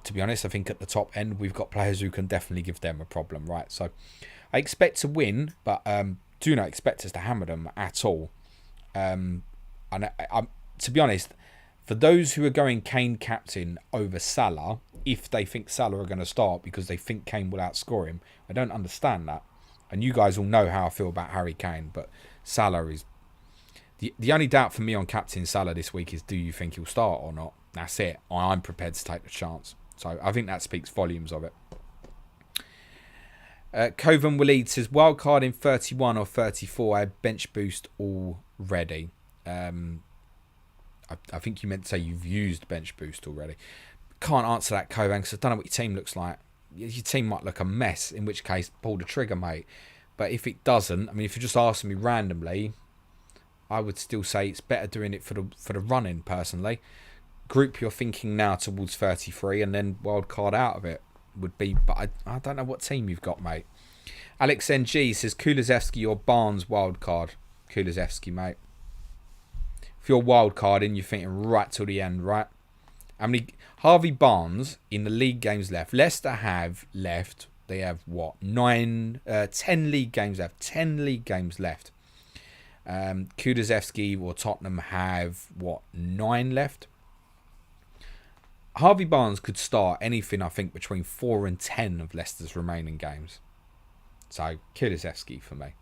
to be honest, I think at the top end, we've got players who can definitely give them a problem, right? So I expect to win, but do not expect us to hammer them at all. And to be honest, for those who are going Kane captain over Salah, if they think Salah are going to start because they think Kane will outscore him, I don't understand that. And you guys all know how I feel about Harry Kane, but Salah is... The only doubt for me on captain Salah this week is, do you think he'll start or not? That's it. I'm prepared to take the chance. So I think that speaks volumes of it. Kovan Waleed says, wildcard in 31 or 34. I had bench boost already. I think you meant to say you've used bench boost already. Can't answer that, Kovan, because I don't know what your team looks like. Your team might look a mess, in which case, pull the trigger, mate. But if it doesn't, I mean, if you're just asking me randomly, I would still say it's better doing it for the running, personally. Group your thinking now towards 33 and then wild card out of it would be, but I don't know what team you've got, mate. Alex NG says Kulusevski or Barnes wild card. Kulusevski, mate. If you're wild carding, you're thinking right till the end, right? I mean, Harvey Barnes in the league games left. Leicester have left. They have what? 10 league games left. 10 league games left. Kulusevski or Tottenham have what? 9 left. Harvey Barnes could start anything, I think, between 4 and 10 of Leicester's remaining games. So, Kulusevski for me.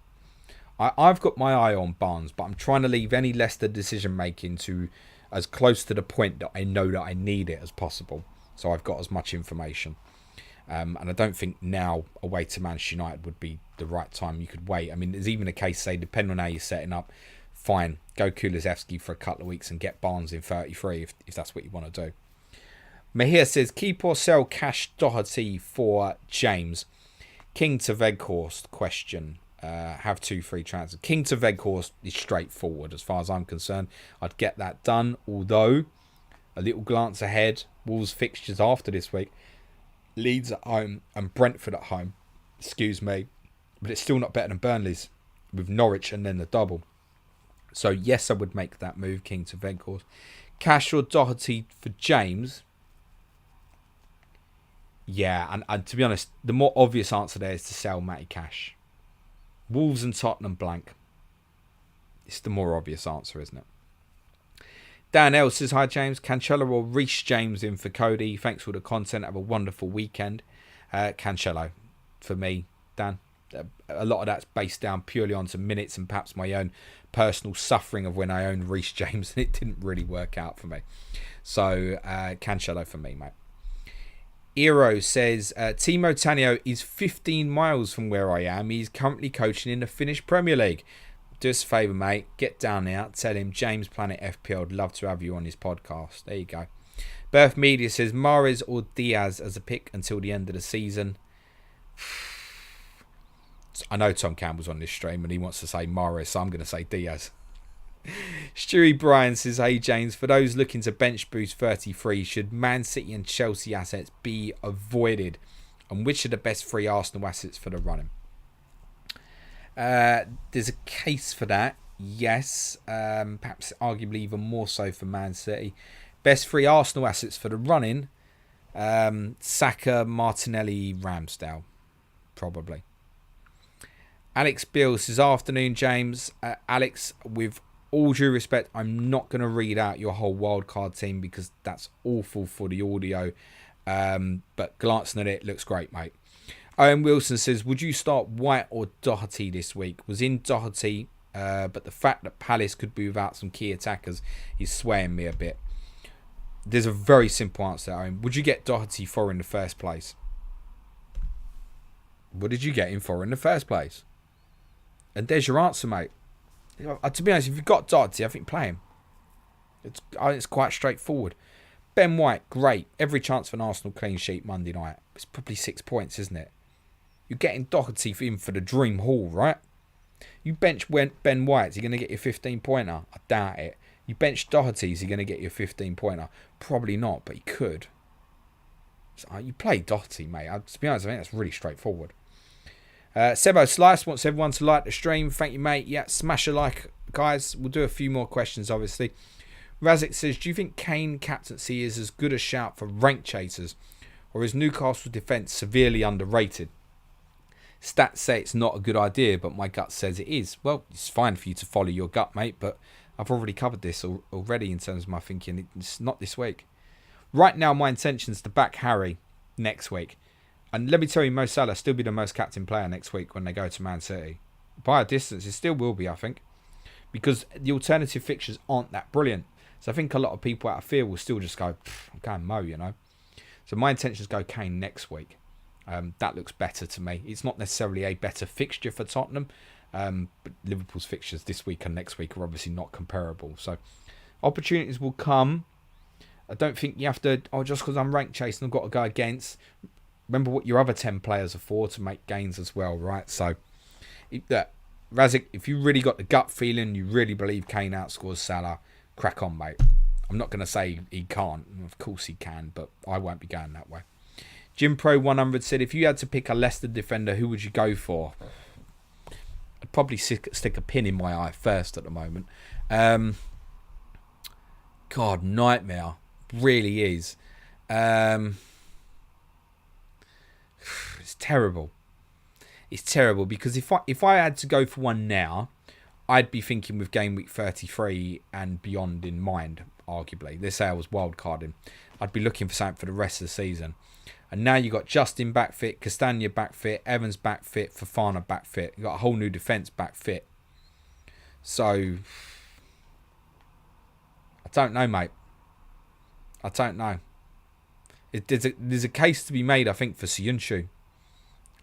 I've got my eye on Barnes, but I'm trying to leave any Leicester decision-making to as close to the point that I know that I need it as possible. So I've got as much information. And I don't think now away to Manchester United would be the right time. You could wait. I mean, there's even a case, say, depending on how you're setting up, fine, go Kulusevski for a couple of weeks and get Barnes in 33 if that's what you want to do. Mahir says, keep or sell Cash Doherty for James. King to Veghorst question. Have 2 free transfers. King to Veghorst is straightforward as far as I'm concerned. I'd get that done. Although, a little glance ahead, Wolves fixtures after this week. Leeds at home and Brentford at home. Excuse me. But it's still not better than Burnley's with Norwich and then the double. So yes, I would make that move, King to Veghorst. Cash or Doherty for James. Yeah, and to be honest, the more obvious answer there is to sell Matty Cash. Wolves and Tottenham blank. It's the more obvious answer, isn't it? Dan L says, hi James, Cancelo or Reece James in for Cody. Thanks for the content. Have a wonderful weekend. Cancelo for me, Dan. A lot of that's based down purely onto minutes and perhaps my own personal suffering of when I owned Reece James and it didn't really work out for me. So Cancelo for me, mate. Eero says, Timo Tanio is 15 miles from where I am. He's currently coaching in the Finnish Premier League. Do us a favour, mate. Get down there. Tell him James Planet FPL would love to have you on his podcast. There you go. Birth Media says, Mahrez or Diaz as a pick until the end of the season. I know Tom Campbell's on this stream and he wants to say Mahrez, so I'm going to say Diaz. Stewie Bryan says, hey James, for those looking to bench boost 33, should Man City and Chelsea assets be avoided? And which are the best 3 Arsenal assets for the running? There's a case for that, yes. Perhaps arguably even more so for Man City. Best 3 Arsenal assets for the running, Saka, Martinelli, Ramsdale, probably. Alex Bill says, afternoon James. Alex, with all due respect, I'm not going to read out your whole wildcard team because that's awful for the audio. But glancing at it, looks great, mate. Owen Wilson says, would you start White or Doherty this week? Was in Doherty, but the fact that Palace could be without some key attackers is swaying me a bit. There's a very simple answer, Owen. Would you get Doherty for in the first place? What did you get him for in the first place? And there's your answer, mate. To be honest, if you've got Doherty, I think play him. It's quite straightforward. Ben White, great. Every chance for an Arsenal clean sheet Monday night. It's probably 6 points, isn't it? You're getting Doherty in for the dream haul, right? You bench Ben White, is he going to get you a 15-pointer? I doubt it. You bench Doherty, is he going to get you a 15-pointer? Probably not, but he could. So you play Doherty, mate. To be honest, I think that's really straightforward. Sebo Slice wants everyone to like the stream. Thank you, mate. Yeah, smash a like, guys. We'll do a few more questions, obviously. Razik says, do you think Kane captaincy is as good a shout for rank chasers, or is Newcastle defence severely underrated? Stats say it's not a good idea, but my gut says it is. Well, it's fine for you to follow your gut, mate, but I've already covered this already in terms of my thinking. It's not this week. Right now, my intention is to back Harry next week. And let me tell you, Mo Salah still be the most captain player next week when they go to Man City. By a distance, it still will be, I think, because the alternative fixtures aren't that brilliant. So I think a lot of people out of fear will still just go, I'm going Mo, you know. So my intention is to go Kane next week. That looks better to me. It's not necessarily a better fixture for Tottenham, but Liverpool's fixtures this week and next week are obviously not comparable. So opportunities will come. I don't think you have to, just because I'm rank chasing, I've got to go against. Remember what your other 10 players are for, to make gains as well, right? So, Razik, if you really got the gut feeling, you really believe Kane outscores Salah, crack on, mate. I'm not going to say he can't. Of course he can, but I won't be going that way. Jim Pro 100 said, if you had to pick a Leicester defender, who would you go for? I'd probably stick a pin in my eye first at the moment. God, nightmare. Really is. It's terrible. It's terrible because if I had to go for one now, I'd be thinking with game week 33 and beyond in mind, arguably. Let's say I was wildcarding. I'd be looking for something for the rest of the season. And now you've got Justin back fit, Castagna back fit, Evans back fit, Fofana back fit. You've got a whole new defence back fit. So, I don't know, mate. I don't know. There's a case to be made, I think, for Siyunshu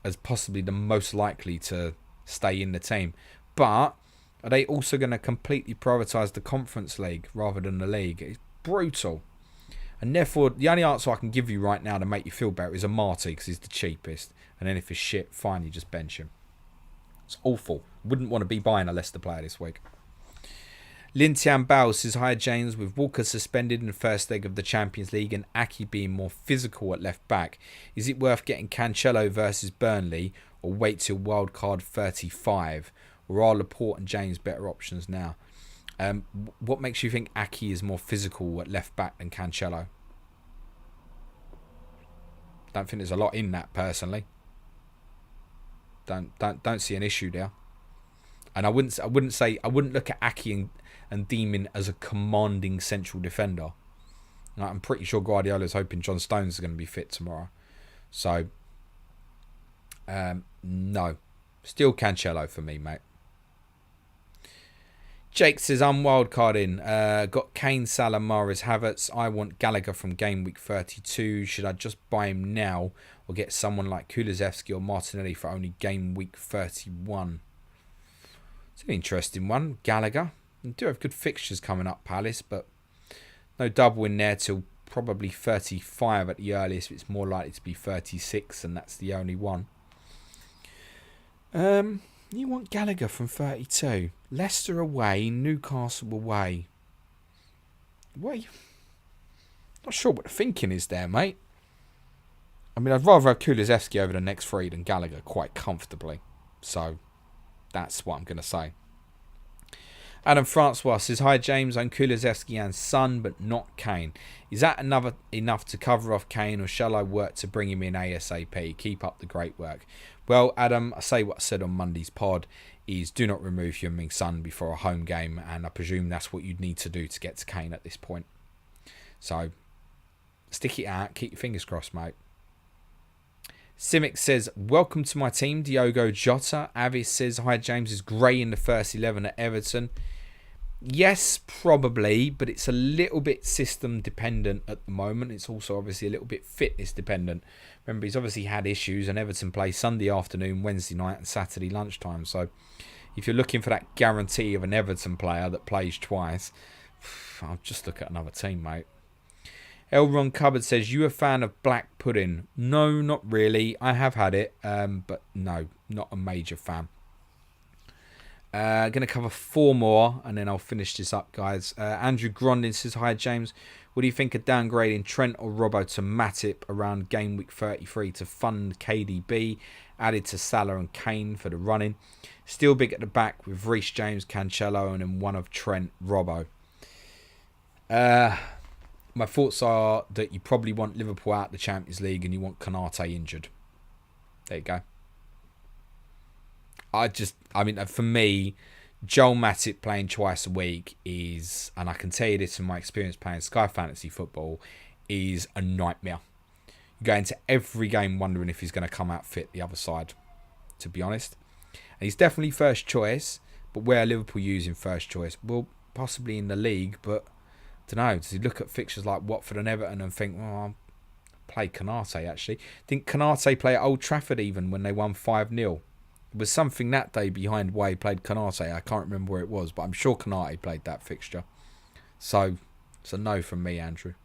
as possibly the most likely to stay in the team. But are they also going to completely prioritise the Conference League rather than the league? It's brutal. And therefore, the only answer I can give you right now to make you feel better is Amati, because he's the cheapest. And then if it's shit, fine, you just bench him. It's awful. Wouldn't want to be buying a Leicester player this week. Lintian Bao says, hi James, with Walker suspended in the first leg of the Champions League and Aki being more physical at left back, is it worth getting Cancelo versus Burnley or wait till wildcard 35? Or are Laporte and James better options now? What makes you think Aki is more physical at left back than Cancelo? Don't think there's a lot in that personally. Don't see an issue there. And I wouldn't look at Aki and deem him as a commanding central defender. Like, I'm pretty sure Guardiola's hoping John Stones is going to be fit tomorrow. So no, still Cancelo for me, mate. Jake says, I'm wildcarding. Got Kane, Salah, Mahrez, Havertz. I want Gallagher from game week 32. Should I just buy him now or get someone like Kulusevski or Martinelli for only game week 31? It's an interesting one, Gallagher. We do have good fixtures coming up, Palace, but no double in there till probably 35 at the earliest. It's more likely to be 36, and that's the only one. You want Gallagher from 32. Leicester away, Newcastle away. Wait. Not sure what the thinking is there, mate. I mean, I'd rather have Kulusevski over the next three than Gallagher quite comfortably. So, that's what I'm going to say. Adam Francois says, hi James, I'm Kulusevski and Son, but not Kane. Is that enough to cover off Kane, or shall I work to bring him in ASAP? Keep up the great work. Well, Adam, I say what I said on Monday's pod, is do not remove Heung-min Son before a home game, and I presume that's what you'd need to do to get to Kane at this point. So, stick it out, keep your fingers crossed, mate. Simic says, welcome to my team, Diogo Jota. Avis says, hi James, is Gray in the first 11 at Everton? Yes, probably, but it's a little bit system dependent at the moment. It's also obviously a little bit fitness dependent. Remember, he's obviously had issues, and Everton play Sunday afternoon, Wednesday night and Saturday lunchtime. So if you're looking for that guarantee of an Everton player that plays twice, I'll just look at another team, mate. Elron Cupboard says, you a fan of black pudding? No, not really. I have had it, but no, not a major fan. Going to cover 4 more, and then I'll finish this up, guys. Andrew Grondin says, hi, James. What do you think of downgrading Trent or Robbo to Matip around game week 33 to fund KDB, added to Salah and Kane for the running? Still big at the back with Reece James, Cancelo, and then one of Trent, Robbo. My thoughts are that you probably want Liverpool out of the Champions League and you want Konate injured. There you go. For me, Joel Matip playing twice a week is, and I can tell you this from my experience playing Sky Fantasy Football, is a nightmare. You go into every game wondering if he's going to come out fit the other side, to be honest. And he's definitely first choice, but where are Liverpool using first choice? Well, possibly in the league, but I don't know. Does he look at fixtures like Watford and Everton and think, well, I'll play Konate actually? Didn't Konate play at Old Trafford even when they won 5-0? It was something that day behind why he played Konate. I can't remember where it was, but I'm sure Konate played that fixture. So it's a no from me, Andrew.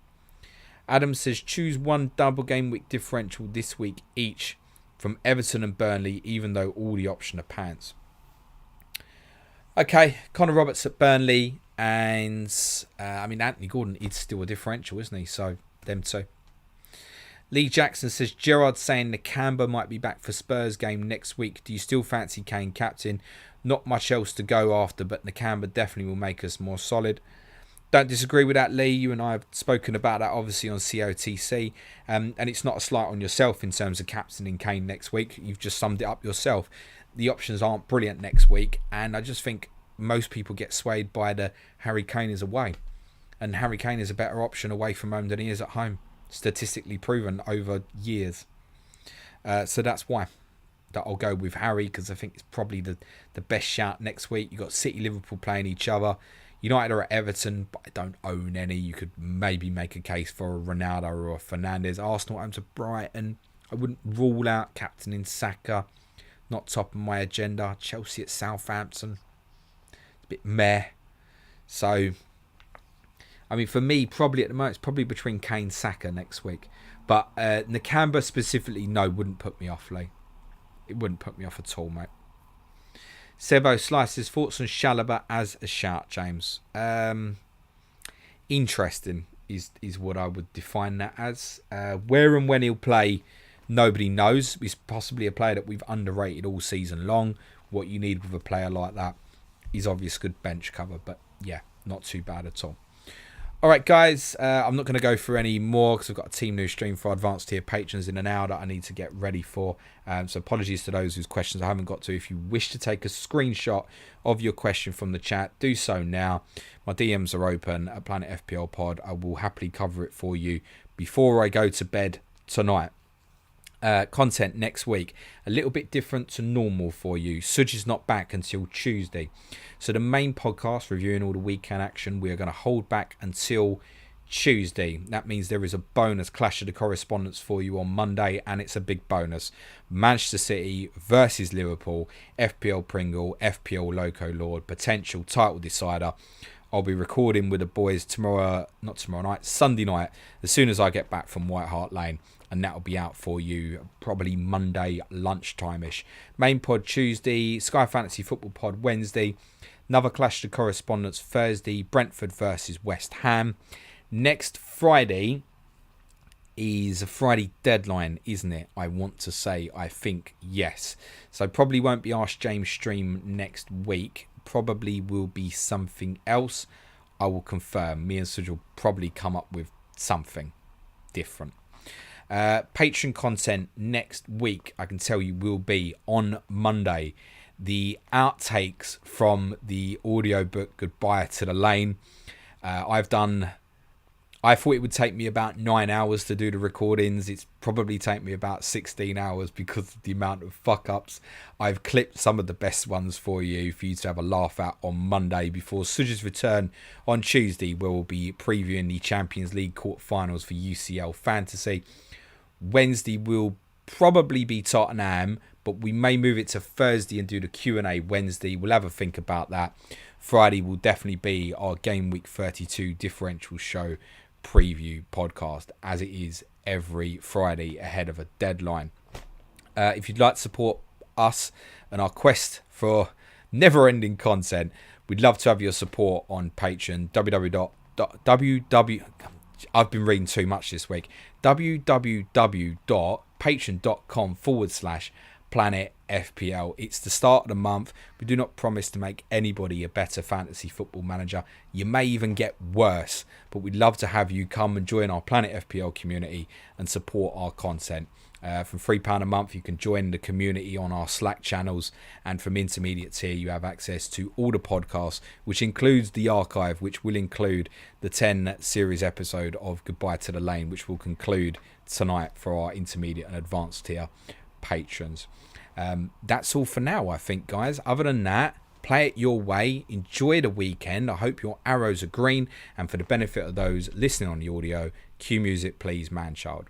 Adam says, choose one double game week differential this week each from Everton and Burnley, even though all the option are pants. Okay, Connor Roberts at Burnley. And, Anthony Gordon is still a differential, isn't he? So, them two. Lee Jackson says, Gerard saying Nakamba might be back for Spurs game next week. Do you still fancy Kane captain? Not much else to go after, but Nakamba definitely will make us more solid. Don't disagree with that, Lee. You and I have spoken about that, obviously, on COTC. And it's not a slight on yourself in terms of captaining Kane next week. You've just summed it up yourself. The options aren't brilliant next week. And I just think most people get swayed by the Harry Kane is away, and Harry Kane is a better option away from home than he is at home, statistically proven over years. So that's why that I'll go with Harry, because I think it's probably the best shout next week. You've got City, Liverpool playing each other. United are at Everton, but I don't own any. You could maybe make a case for a Ronaldo or a Fernandes. Arsenal home to Brighton. I wouldn't rule out captaining Saka. Not top of my agenda. Chelsea at Southampton. Bit meh. So, for me, probably at the moment, it's probably between Kane and Saka next week. But Nakamba specifically, no, wouldn't put me off, Lee. It wouldn't put me off at all, mate. Sebo Slices, thoughts on Chalobah as a shout, James? Interesting is what I would define that as. Where and when he'll play, nobody knows. He's possibly a player that we've underrated all season long. What you need with a player like that is obvious good bench cover, but yeah, not too bad at all. All right, guys, I'm not going to go through any more because I've got a team news stream for advanced tier patrons in an hour that I need to get ready for. So apologies to those whose questions I haven't got to. If you wish to take a screenshot of your question from the chat, do so now. My DMs are open at Planet FPL Pod. I will happily cover it for you before I go to bed tonight. Content next week, a little bit different to normal for you. Suj is not back until Tuesday, so the main podcast reviewing all the weekend action we are going to hold back until Tuesday. That means there is a bonus Clash of the Correspondents for you on Monday, and it's a big bonus. Manchester City versus Liverpool, FPL Pringle, FPL Loco Lord, potential title decider. I'll be recording with the boys Sunday night, as soon as I get back from White Hart Lane. And that'll be out for you probably Monday lunchtime-ish. Main pod Tuesday, Sky Fantasy Football Pod Wednesday, another Clash of the Correspondents Thursday, Brentford versus West Ham. Next Friday is a Friday deadline, isn't it? I want to say, I think, yes. So probably won't be Ask James stream next week. Probably will be something else. I will confirm. Me and Suj will probably come up with something different. Patreon content next week, I can tell you, will be on Monday. The outtakes from the audiobook Goodbye to the Lane. I thought it would take me about 9 hours to do the recordings. It's probably taken me about 16 hours because of the amount of fuck-ups. I've clipped some of the best ones for you to have a laugh at on Monday before Suj's return on Tuesday, where we'll be previewing the Champions League quarterfinals for UCL Fantasy. Wednesday will probably be Tottenham, but we may move it to Thursday and do the Q&A Wednesday. We'll have a think about that. Friday will definitely be our Game Week 32 differential show preview podcast, as it is every Friday ahead of a deadline. If you'd like to support us and our quest for never-ending content, we'd love to have your support on Patreon. I've been reading too much this week. www.patreon.com/Planet FPL. It's the start of the month. We do not promise to make anybody a better fantasy football manager. You may even get worse, but we'd love to have you come and join our Planet FPL community and support our content. From £3 a month, you can join the community on our Slack channels, and from intermediate tier, you have access to all the podcasts, which includes the archive, which will include the 10 series episode of Goodbye to the Lane, which will conclude tonight for our intermediate and advanced tier patrons. That's all for now, I think, guys. Other than that, play it your way. Enjoy the weekend. I hope your arrows are green, and for the benefit of those listening on the audio, cue music, please, man child.